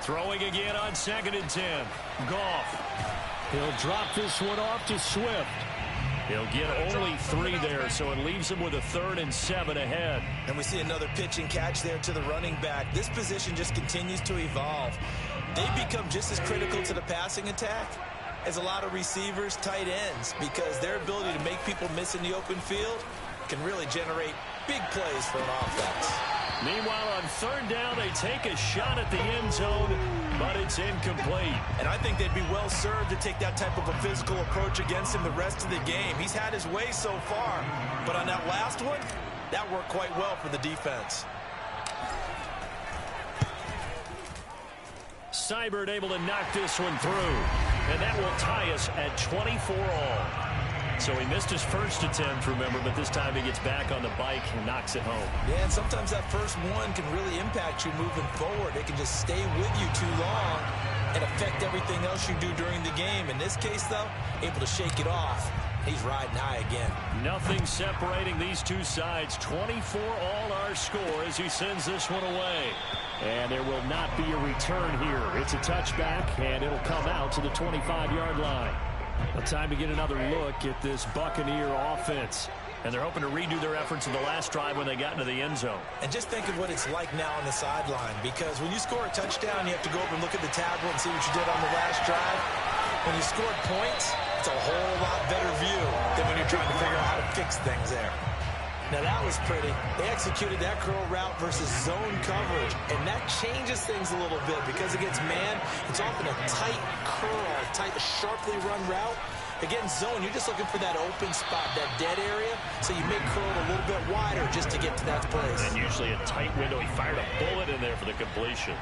Throwing again on 2nd and 10. Goff. He'll drop this one off to Swift. He'll get only 3 there, so it leaves him with a 3rd and 7 ahead. And we see another pitch and catch there to the running back. This position just continues to evolve. They become just as critical to the passing attack as a lot of receivers, tight ends, because their ability to make people miss in the open field can really generate big plays for an offense. Meanwhile, on 3rd down, they take a shot at the end zone, but it's incomplete. And I think they'd be well served to take that type of a physical approach against him the rest of the game. He's had his way so far, but on that last one, that worked quite well for the defense. Seibert able to knock this one through, and that will tie us at 24 all. So he missed his first attempt, remember, but this time he gets back on the bike and knocks it home. Yeah, and sometimes that first one can really impact you moving forward. It can just stay with you too long and affect everything else you do during the game. In this case, though, able to shake it off. He's riding high again. Nothing separating these two sides. 24 all our score as he sends this one away. And there will not be a return here. It's a touchback, and it'll come out to the 25-yard line. A time to get another look at this Buccaneer offense. And they're hoping to redo their efforts in the last drive when they got into the end zone. And just think of what it's like now on the sideline, because when you score a touchdown, you have to go over and look at the tablet and see what you did on the last drive. When you scored points, it's a whole lot better view than when you're trying to figure out how to fix things there. Now that was pretty. They executed that curl route versus zone coverage, and that changes things a little bit because against man, it's often a tight curl, tight, sharply run route. Against zone, you're just looking for that open spot, that dead area, so you make curl a little bit wider just to get to that place. And usually a tight window. He fired a bullet in there for the completion.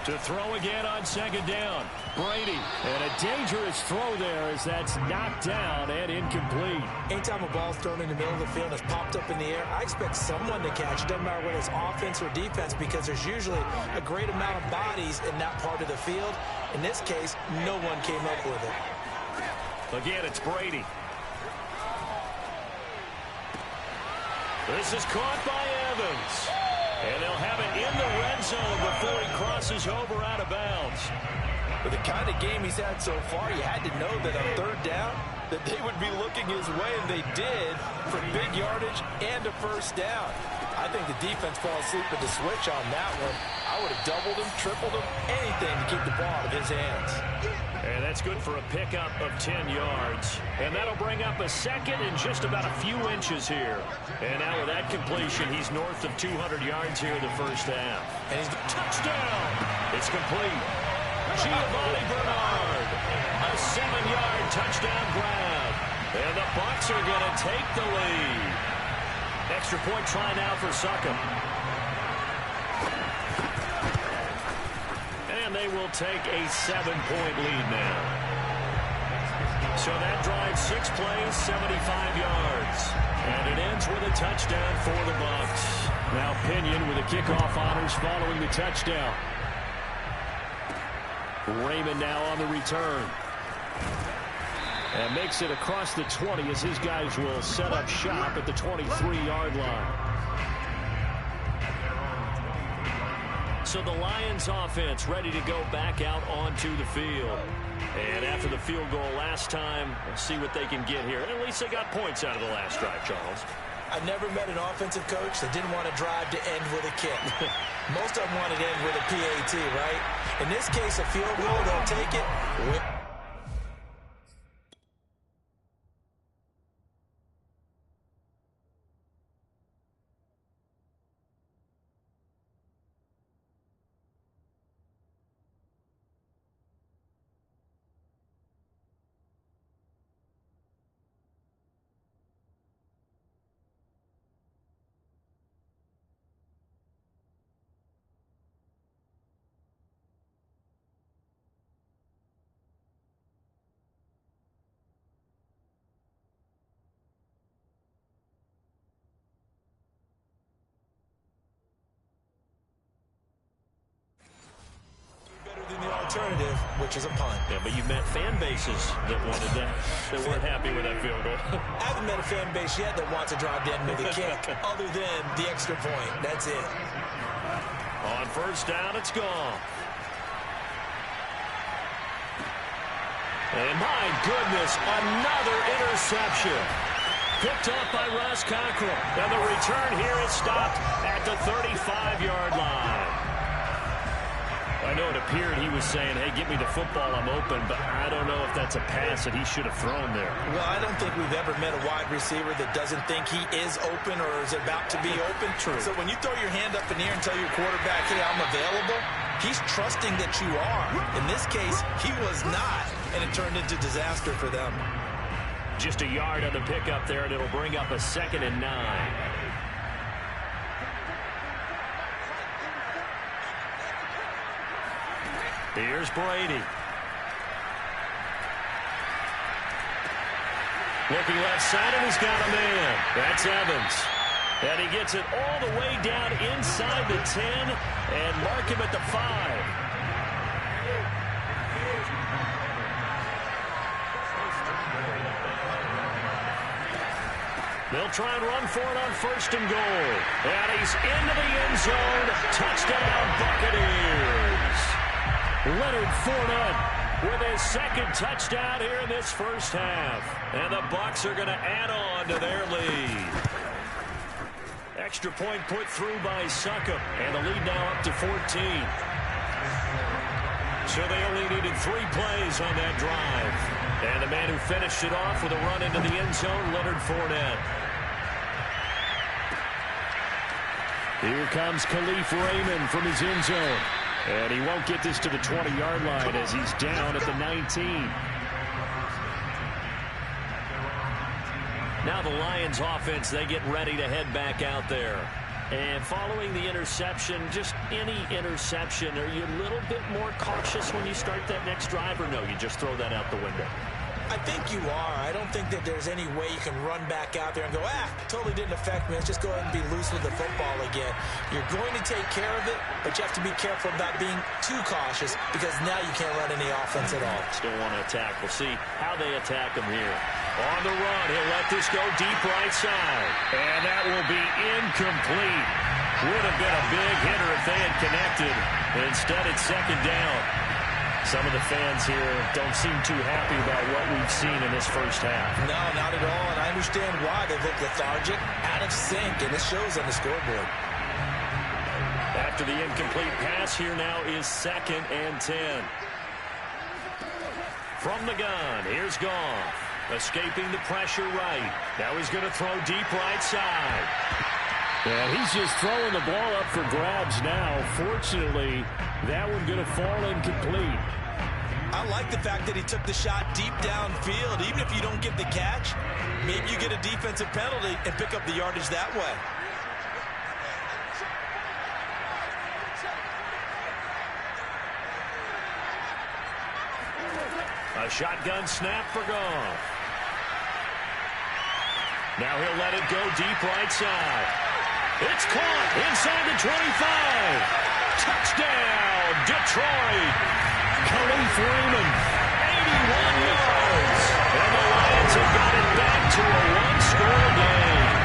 To throw again on 2nd down. Brady. And a dangerous throw there as that's knocked down and incomplete. Anytime a ball's thrown in the middle of the field and it's popped up in the air, I expect someone to catch it. Doesn't matter whether it's offense or defense, because there's usually a great amount of bodies in that part of the field. In this case, no one came up with it. Again, it's Brady. This is caught by Evans. And they'll have it in the red zone before he crosses over out of bounds. With the kind of game he's had so far, you had to know that on 3rd down, that they would be looking his way, and they did, for big yardage and a first down. I think the defense fell asleep with the switch on that one. I would have doubled him, tripled him, anything to keep the ball out of his hands. And that's good for a pickup of 10 yards. And that'll bring up a second and just about a few inches here. And now with that completion, he's north of 200 yards here in the first half. And he's touchdown. It's complete. Giovanni Bernard. A 7-yard touchdown grab. And the Bucs are going to take the lead. Extra point try now for Succop. And they will take a 7-point lead now. So that drive, 6 plays, 75 yards. And it ends with a touchdown for the Bucs. Now Pinion with the kickoff honors following the touchdown. Raymond now on the return. And makes it across the 20 as his guys will set up shop at the 23-yard line. So the Lions offense ready to go back out onto the field. And after the field goal last time, we'll see what they can get here. At least they got points out of the last drive, Charles. I never met an offensive coach that didn't want to drive to end with a kick. Most of them wanted to end with a PAT, right? In this case, a field goal, they'll take it. Alternative, which is a punt. Yeah, but you met fan bases that wanted that, that weren't happy with that field goal. I haven't met a fan base yet that wants to drive to end with a kick, other than the extra point. That's it. On first down, it's gone. And my goodness, another interception. Picked up by Russ Cockrell. And the return here is stopped at the 35-yard line. I know it appeared he was saying, hey, give me the football, I'm open, but I don't know if that's a pass that he should have thrown there. Well, I don't think we've ever met a wide receiver that doesn't think he is open or is about to be open. True. So when you throw your hand up in the air and tell your quarterback, hey, I'm available, he's trusting that you are. In this case, he was not, and it turned into disaster for them. Just a yard on the pickup there, and it'll bring up a 2nd and 9. Here's Brady. Looking left side, and he's got a man. That's Evans. And he gets it all the way down inside the 10 and mark him at the 5. They'll try and run for it on 1st and goal. And he's into the end zone. Touchdown, Buccaneers. Leonard Fournette with his 2nd touchdown here in this first half. And the Bucs are going to add on to their lead. Extra point put through by Succop. And the lead now up to 14. So they only needed 3 plays on that drive. And the man who finished it off with a run into the end zone, Leonard Fournette. Here comes Khalif Raymond from his end zone. And he won't get this to the 20-yard line as he's down at the 19. Now the Lions offense, they get ready to head back out there. And following the interception, just any interception, are you a little bit more cautious when you start that next drive, or no, you just throw that out the window? I think you are. I don't think that there's any way you can run back out there and go, totally didn't affect me. Let's just go ahead and be loose with the football again. You're going to take care of it, but you have to be careful about being too cautious because now you can't run any offense at all. Still want to attack. We'll see how they attack him here. On the run, he'll let this go deep right side. And that will be incomplete. Would have been a big hitter if they had connected. Instead, it's 2nd down. Some of the fans here don't seem too happy about what we've seen in this first half. No, not at all, and I understand why. They look lethargic, out of sync, and it shows on the scoreboard. After the incomplete pass, here now is 2nd and 10. From the gun, here's Goff. Escaping the pressure right. Now he's going to throw deep right side. Yeah, he's just throwing the ball up for grabs now. Fortunately, that one's going to fall incomplete. I like the fact that he took the shot deep downfield. Even if you don't get the catch, maybe you get a defensive penalty and pick up the yardage that way. A shotgun snap for Goff. Now he'll let it go deep right side. It's caught inside the 25. Touchdown, Detroit. Khalif Raymond, 81 yards. And the Lions have got it back to a one-score game.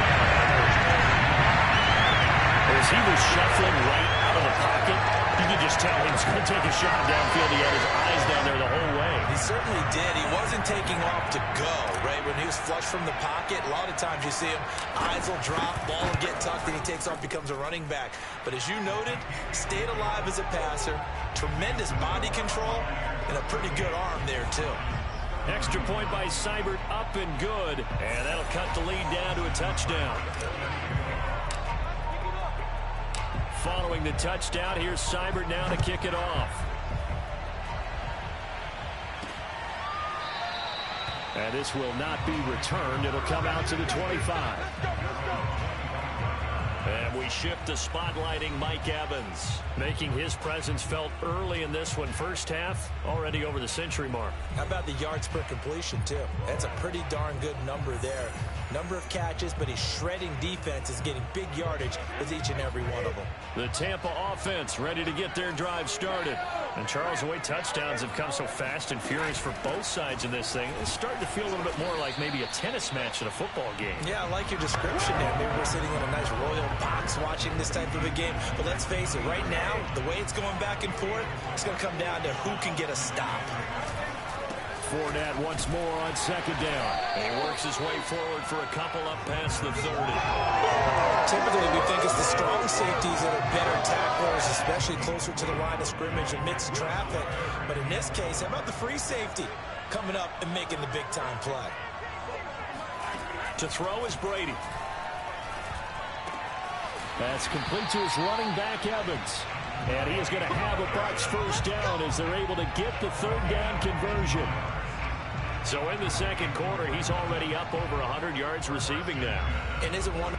As he was shuffling right out of the pocket, you could just tell he was going to take a shot downfield. He had his eyes down there the whole way. He certainly did. He wasn't taking off to go, right? When he was flush from the pocket, a lot of times you see him, eyes will drop, ball will get tucked, and he takes off, becomes a running back. But as you noted, stayed alive as a passer, tremendous body control, and a pretty good arm there, too. Extra point by Seibert, up and good. And that'll cut the lead down to a touchdown. Following the touchdown, here's Seibert now to kick it off. And this will not be returned. It'll come out to the 25. And we shift to spotlighting Mike Evans, making his presence felt early in this one. First half, already over the century mark. How about the yards per completion, too? That's a pretty darn good number there. Number of catches, but he's shredding defenses, getting big yardage with each and every one of them. The Tampa offense ready to get their drive started. And Charles, the way touchdowns have come so fast and furious for both sides in this thing, it's starting to feel a little bit more like maybe a tennis match at a football game. Yeah, I like your description there. Maybe we're sitting in a nice royal box watching this type of a game. But let's face it, right now, the way it's going back and forth, it's going to come down to who can get a stop. Fournette once more on second down. And he works his way forward for a couple up past the 30. Typically, we think it's the strong safeties that are better tacklers, especially closer to the line of scrimmage amidst traffic. But in this case, how about the free safety coming up and making the big-time play? To throw is Brady. That's complete to his running back, Evans. And he is going to have a Bucs first down as they're able to get the third down conversion. So in the second quarter, he's already up over 100 yards receiving now. And isn't one...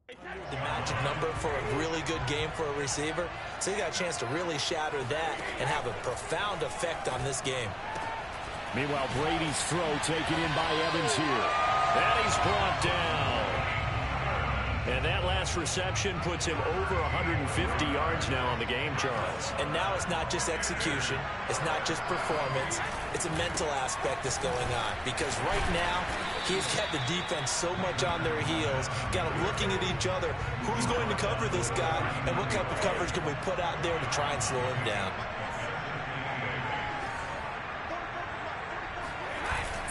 The magic number for a really good game for a receiver. So he got a chance to really shatter that and have a profound effect on this game. Meanwhile, Brady's throw taken in by Evans here. And he's brought down. And that last reception puts him over 150 yards now on the game, Charles. And now it's not just execution. It's not just performance. It's a mental aspect that's going on. Because right now, he's got the defense so much on their heels, got them looking at each other. Who's going to cover this guy? And what type of coverage can we put out there to try and slow him down?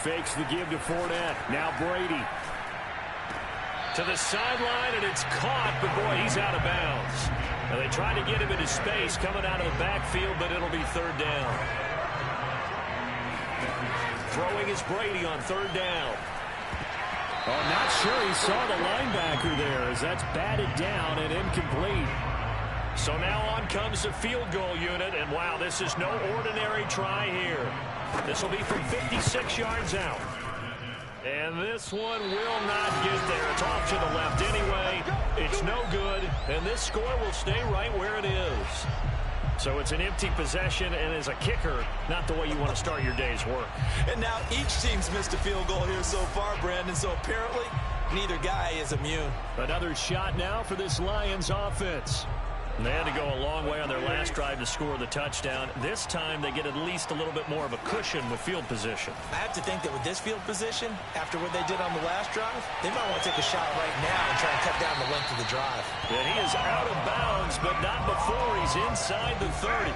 Fakes the give to Fournette. Now Brady. To the sideline, and it's caught, but boy, he's out of bounds. Now they try to get him into space coming out of the backfield, but it'll be third down. Throwing is Brady on third down. Oh, not sure he saw the linebacker there as that's batted down and incomplete. So now on comes the field goal unit, and wow, this is no ordinary try here. This will be from 56 yards out. And this one will not get there. It's off to the left anyway. It's no good, and this score will stay right where it is. So it's an empty possession, and as a kicker, not the way you want to start your day's work. And now each team's missed a field goal here so far, Brandon, so apparently neither guy is immune. Another shot now for this Lions offense. And they had to go a long way on their last drive to score the touchdown. This time they get at least a little bit more of a cushion with field position. I have to think that with this field position, after what they did on the last drive, they might want to take a shot right now and try and cut down the length of the drive. And he is out of bounds, but not before he's inside the 30.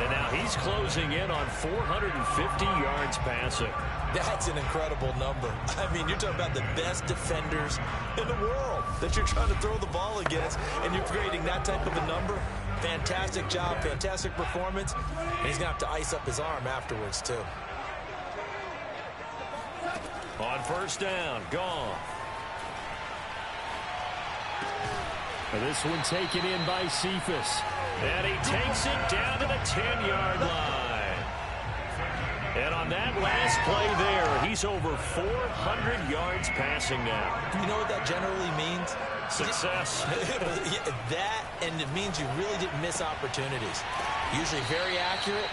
And now he's closing in on 450 yards passing. That's an incredible number. I mean, you're talking about the best defenders in the world that you're trying to throw the ball against, and you're creating that type of a number. Fantastic job, fantastic performance, and he's going to have to ice up his arm afterwards, too. On first down, gone. And this one taken in by Cephas. And he takes it down to the 10-yard line. And on that last play there, he's over 400 yards passing now. Do you know what that generally means? Success. That, and it means you really didn't miss opportunities. Usually very accurate.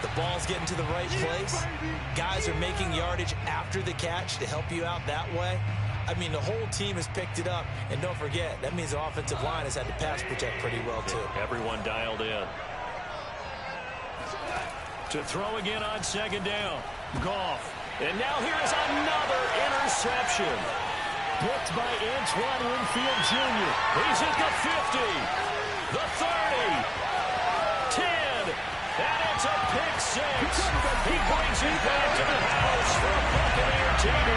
The ball's getting to the right place. Guys are making yardage after the catch to help you out that way. I mean, the whole team has picked it up. And don't forget, that means the offensive line has had to pass protect pretty well, too. Everyone dialed in. To throw again on second down. Goff. And now here is another interception. Picked by Antoine Winfield Jr. He's at the 50. The 30. 10. And it's a pick six. He brings it back to the house for a Buccaneer TD.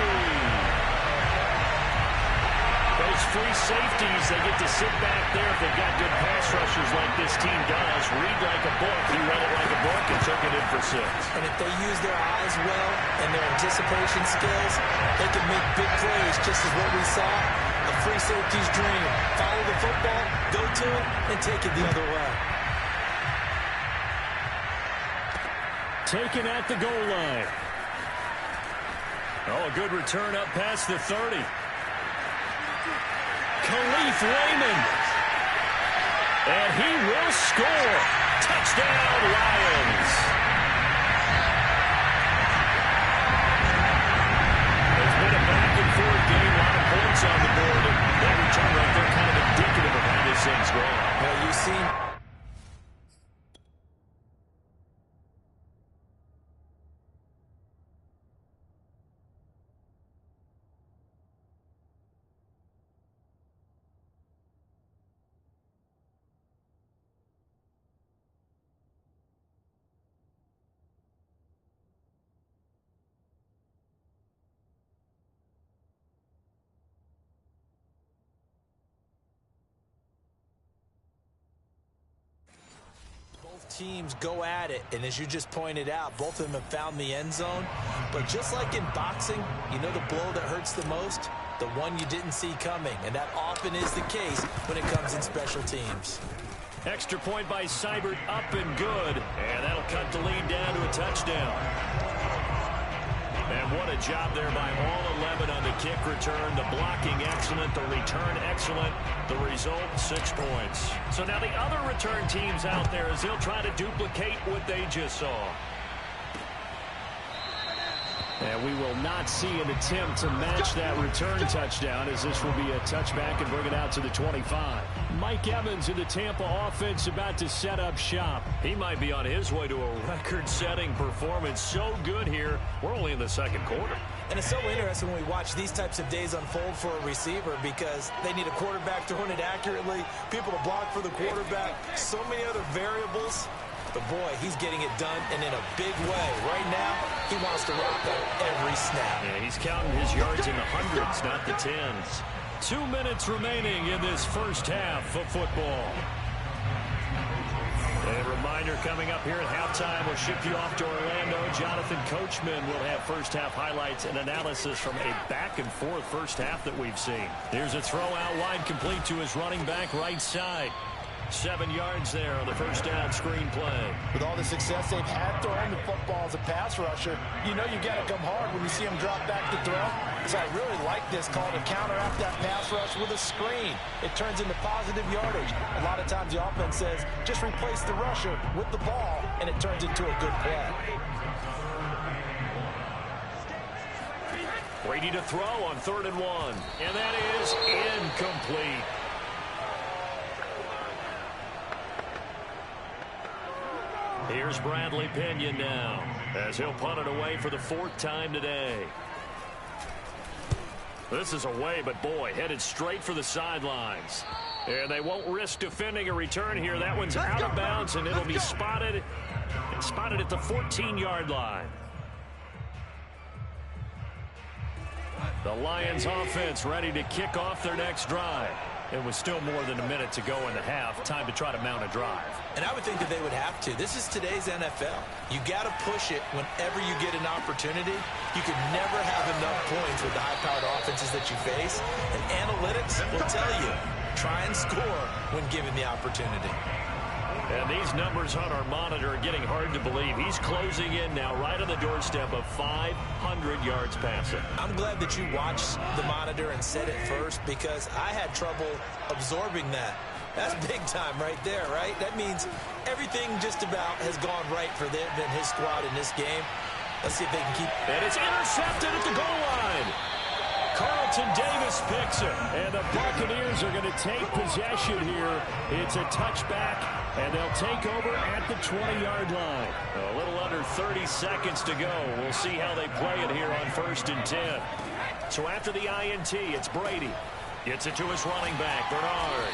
Those free safeties, they get to sit back there if they've got good pass rushers like this team does. Read like a book. He read it like a book and took it in for 6. And if they use their eyes well and their anticipation skills, they can make big plays, just as what we saw. A free safety's dream. Follow the football, go to it, and take it the other way. Taken at the goal line. Oh, a good return up past the 30. Khalif Raymond. And he will score. Touchdown, Lions. It's been a back-and-forth game. A lot of points on the board. And that return right there kind of indicative of how this thing's going. Well, you've seen... teams go at it, and as you just pointed out, both of them have found the end zone. But just like in boxing, you know the blow that hurts the most? The one you didn't see coming, and that often is the case when it comes in special teams. Extra point by Seibert, up and good, and that'll cut the lead down to a touchdown. And what a job there by all 11 on the kick return. The blocking excellent, the return excellent. The result, 6 points. So now the other return teams out there as they'll try to duplicate what they just saw. And we will not see an attempt to match that return touchdown, as this will be a touchback and bring it out to the 25. Mike Evans in the Tampa offense about to set up shop. He might be on his way to a record-setting performance. So good here. We're only in the second quarter. And it's so interesting when we watch these types of days unfold for a receiver because they need a quarterback throwing it accurately, people to block for the quarterback, so many other variables. But, boy, he's getting it done, and in a big way. Right now, he wants to rock on every snap. Yeah, he's counting his yards in the hundreds, not the tens. 2 minutes remaining in this first half of football. A reminder coming up here at halftime. We'll ship you off to Orlando. Jonathan Coachman will have first-half highlights and analysis from a back-and-forth first half that we've seen. Here's a throw out wide, complete to his running back right side. 7 yards there on the first down screen play. With all the success they've had throwing the football as a pass rusher, you know you got to come hard when you see him drop back to throw. So I really like this call to counteract that pass rush with a screen. It turns into positive yardage. A lot of times the offense says, just replace the rusher with the ball, and it turns into a good play. Brady to throw on 3rd and 1. And that is incomplete. Here's Bradley Pinion now as he'll punt it away for the 4th time today. This is away, but boy, headed straight for the sidelines. And they won't risk defending a return here. That one's out of bounds, and it'll be spotted at the 14-yard line. The Lions offense ready to kick off their next drive. It was still more than a minute to go in the half. Time to try to mount a drive. And I would think that they would have to. This is today's NFL. You got to push it whenever you get an opportunity. You could never have enough points with the high-powered offenses that you face. And analytics will tell you, try and score when given the opportunity. And these numbers on our monitor are getting hard to believe. He's closing in now right on the doorstep of 500 yards passing. I'm glad that you watched the monitor and said it first because I had trouble absorbing that. That's big time right there, right? That means everything just about has gone right for them and his squad in this game. Let's see if they can keep... And it's intercepted at the goal line. Carlton Davis picks it. And the Buccaneers are going to take possession here. It's a touchback, and they'll take over at the 20-yard line. A little under 30 seconds to go. We'll see how they play it here on 1st and 10. So after the INT, it's Brady. Gets it to his running back, Bernard.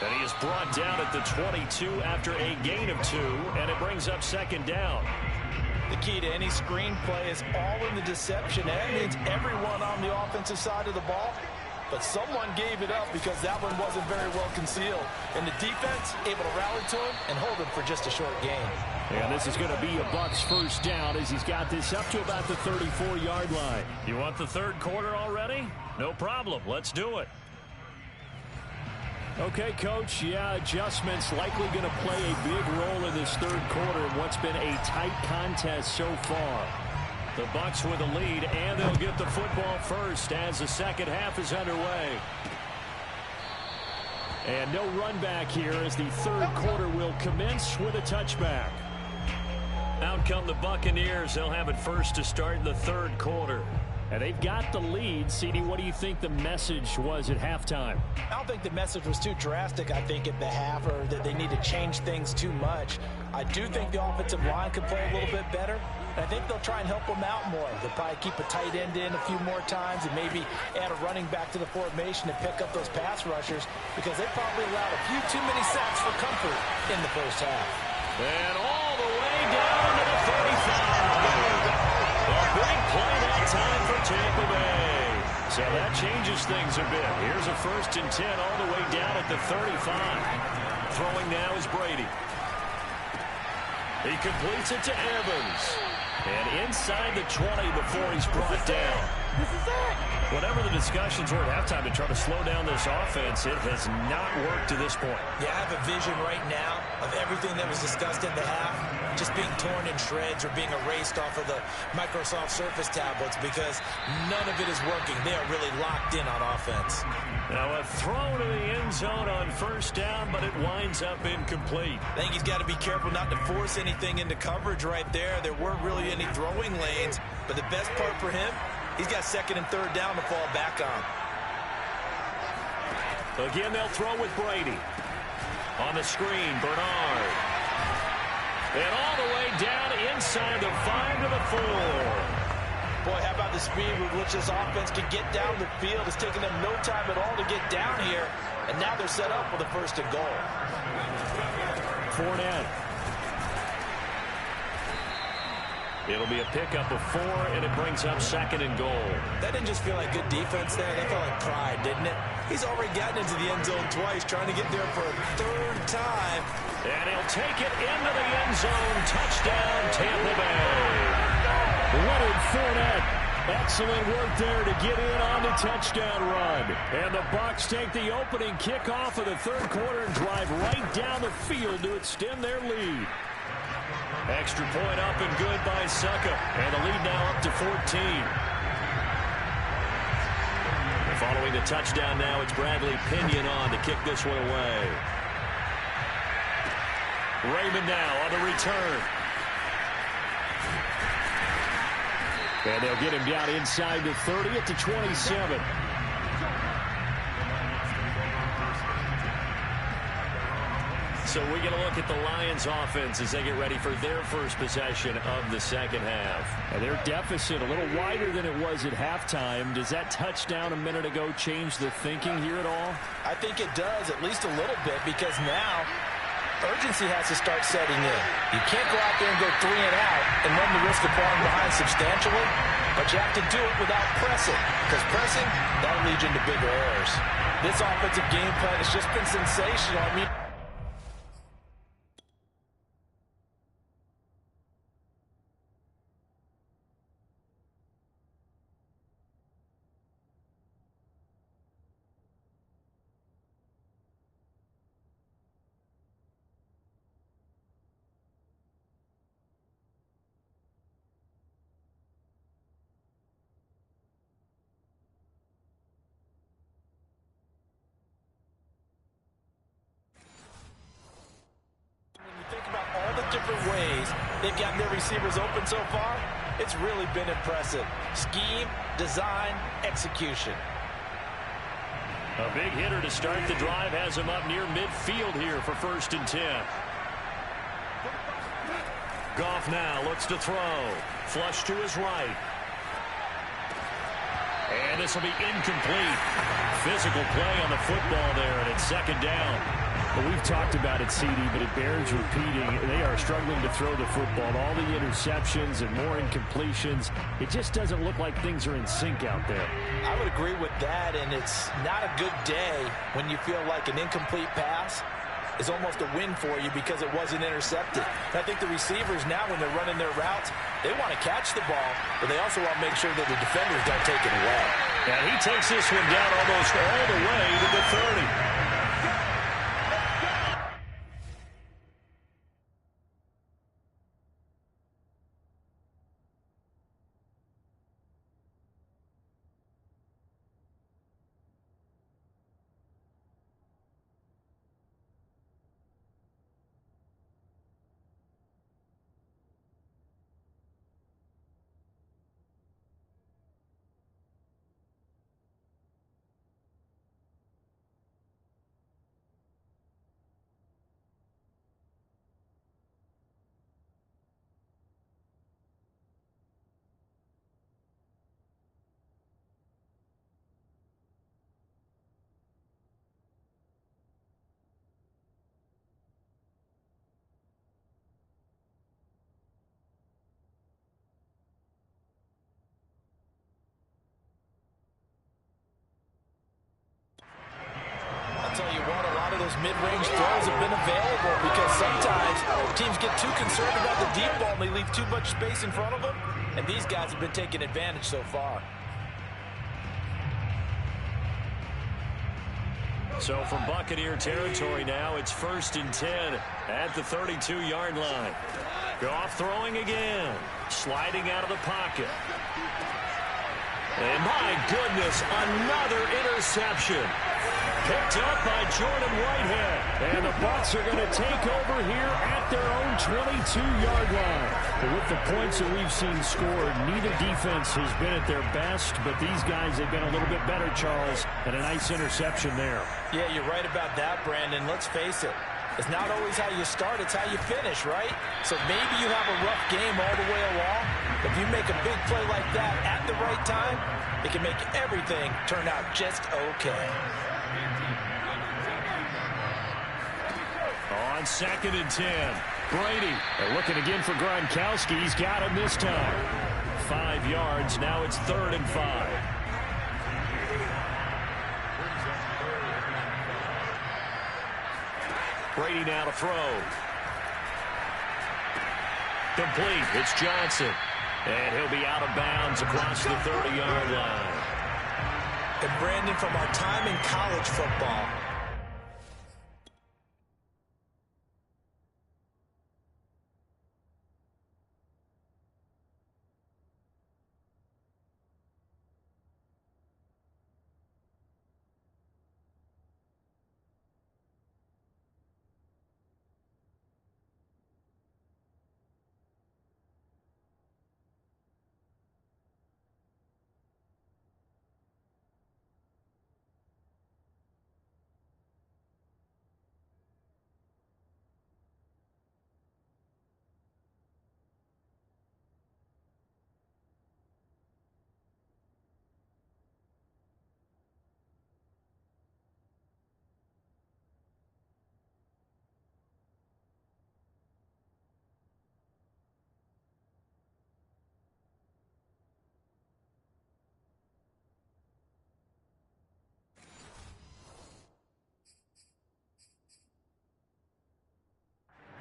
And he is brought down at the 22 after a gain of 2, and it brings up 2nd down. The key to any screen play is all in the deception. That means everyone on the offensive side of the ball. But someone gave it up because that one wasn't very well concealed. And the defense able to rally to him and hold him for just a short gain. And this is going to be a Bucs first down as he's got this up to about the 34-yard line. You want the 3rd quarter already? No problem. Let's do it. Okay, Coach, yeah, adjustments likely going to play a big role in this 3rd quarter in what's been a tight contest so far. The Bucs with a lead, and they'll get the football first as the second half is underway. And no run back here as the 3rd quarter will commence with a touchback. Out come the Buccaneers. They'll have it first to start the 3rd quarter. And they've got the lead. CD, what do you think the message was at halftime? I don't think the message was too drastic, I think, at the half, or that they need to change things too much. I do think the offensive line could play a little bit better. And I think they'll try and help them out more. They'll probably keep a tight end in a few more times and maybe add a running back to the formation to pick up those pass rushers because they probably allowed a few too many sacks for comfort in the first half. And all the way down to the 35. A big play that time for Tampa Bay. So that changes things a bit. Here's a 1st and 10 all the way down at the 35. Throwing now is Brady. He completes it to Evans. And inside the 20 before he's brought down. Whatever the discussions were at halftime to try to slow down this offense, it has not worked to this point. Yeah, I have a vision right now of everything that was discussed at the half just being torn in shreds or being erased off of the Microsoft Surface tablets because none of it is working. They are really locked in on offense. Now a throw to the end zone on first down, but it winds up incomplete. I think he's got to be careful not to force anything into coverage right there. There weren't really any throwing lanes, but the best part for him, he's got second and third down to fall back on. Again, they'll throw with Brady. On the screen, Bernard. And all the way down inside the 5 to the 4. Boy, how about the speed with which this offense can get down the field? It's taken them no time at all to get down here, and now they're set up with a first and goal. Fournette. It'll be a pickup of 4, and it brings up second and goal. That didn't just feel like good defense there. That felt like pride, didn't it? He's already gotten into the end zone twice, trying to get there for a third time. And he'll take it into the end zone. Touchdown, Tampa Bay. Leonard Fournette. Excellent work there to get in on the touchdown run. And the Bucs take the opening kickoff of the third quarter and drive right down the field to extend their lead. Extra point up and good by Succa. And the lead now up to 14. Following the touchdown now, it's Bradley Pinion on to kick this one away. Raymond now on the return. And they'll get him down inside the 30 at the 27. So we get a look at the Lions offense as they get ready for their first possession of the second half. And their deficit a little wider than it was at halftime. Does that touchdown a minute ago change the thinking here at all? I think it does, at least a little bit, because now urgency has to start setting in. You can't go out there and go 3 and out and run the risk of falling behind substantially, but you have to do it without pressing, because pressing, that'll lead you into bigger errors. This offensive game plan has just been sensational. I mean, different ways they've gotten their receivers open so far, it's really been impressive. Scheme, design, execution. A big hitter to start the drive has him up near midfield here for 1st and 10. Goff now looks to throw. Flush to his right. And this will be incomplete. Physical play on the football there, and it's second down. Well, we've talked about it, CD, but it bears repeating. They are struggling to throw the football. All the interceptions and more incompletions. It just doesn't look like things are in sync out there. I would agree with that, and it's not a good day when you feel like an incomplete pass is almost a win for you because it wasn't intercepted. I think the receivers now, when they're running their routes, they want to catch the ball, but they also want to make sure that the defenders don't take it away. And he takes this one down almost all the way to the 30. Tell you what, a lot of those mid-range throws have been available because sometimes teams get too concerned about the deep ball and they leave too much space in front of them, and these guys have been taking advantage so far. So from Buccaneer territory now, it's 1st and 10 at the 32-yard line. Goff throwing again. Sliding out of the pocket. And my goodness, another interception. Picked up by Jordan Whitehead. And the Bucs are going to take over here at their own 22-yard line. But with the points that we've seen scored, neither defense has been at their best, but these guys have been a little bit better, Charles, and a nice interception there. Yeah, you're right about that, Brandon. Let's face it. It's not always how you start, it's how you finish, right? So maybe you have a rough game all the way along. If you make a big play like that at the right time, it can make everything turn out just okay. On 2nd and 10, Brady. They're looking again for Gronkowski. He's got him this time. 5 yards. Now it's 3rd and 5. Brady now to throw. Complete. It's Johnson. And he'll be out of bounds across the 30-yard line. And Brandon, from our time in college football,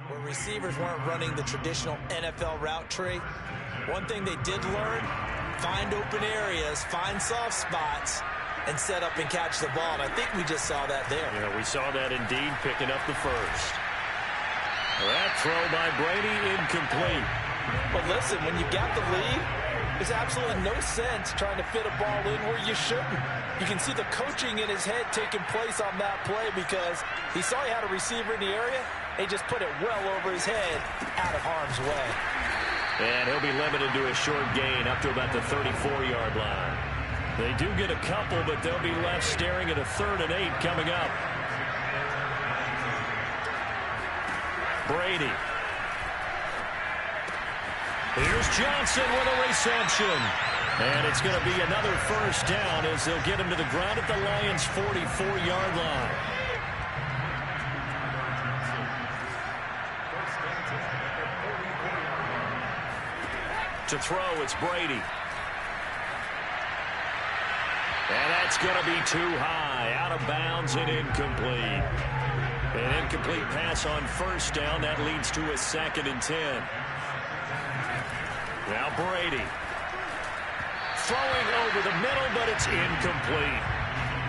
where receivers weren't running the traditional NFL route tree, one thing they did learn, find open areas, find soft spots, and set up and catch the ball. And I think we just saw that there. Yeah, we saw that indeed, picking up the first. That throw by Brady, incomplete. But listen, when you got the lead, there's absolutely no sense trying to fit a ball in where you shouldn't. You can see the coaching in his head taking place on that play because he saw he had a receiver in the area. He just put it well over his head, out of harm's way. And he'll be limited to a short gain up to about the 34-yard line. They do get a couple, but they'll be left staring at a 3rd and 8 coming up. Brady. Here's Johnson with a reception. And it's going to be another first down as they'll get him to the ground at the Lions' 44-yard line. To throw, it's Brady. And that's going to be too high. Out of bounds and incomplete. An incomplete pass on first down. That leads to a 2nd and 10. Now Brady. Throwing over the middle, but it's incomplete.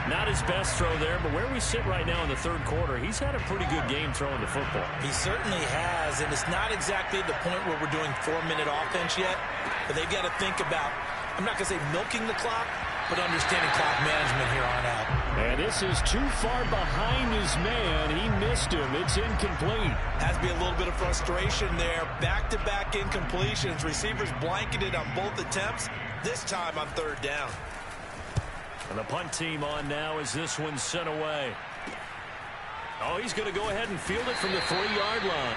Not his best throw there, but where we sit right now in the 3rd quarter, he's had a pretty good game throwing the football. He certainly has, and it's not exactly the point where we're doing 4-minute offense yet, but they've got to think about, I'm not going to say milking the clock, but understanding clock management here on out. And this is too far behind his man. He missed him. It's incomplete. Has to be a little bit of frustration there. Back-to-back incompletions. Receivers blanketed on both attempts, this time on 3rd down. And the punt team on now as this one's sent away. Oh, he's going to go ahead and field it from the 3-yard line.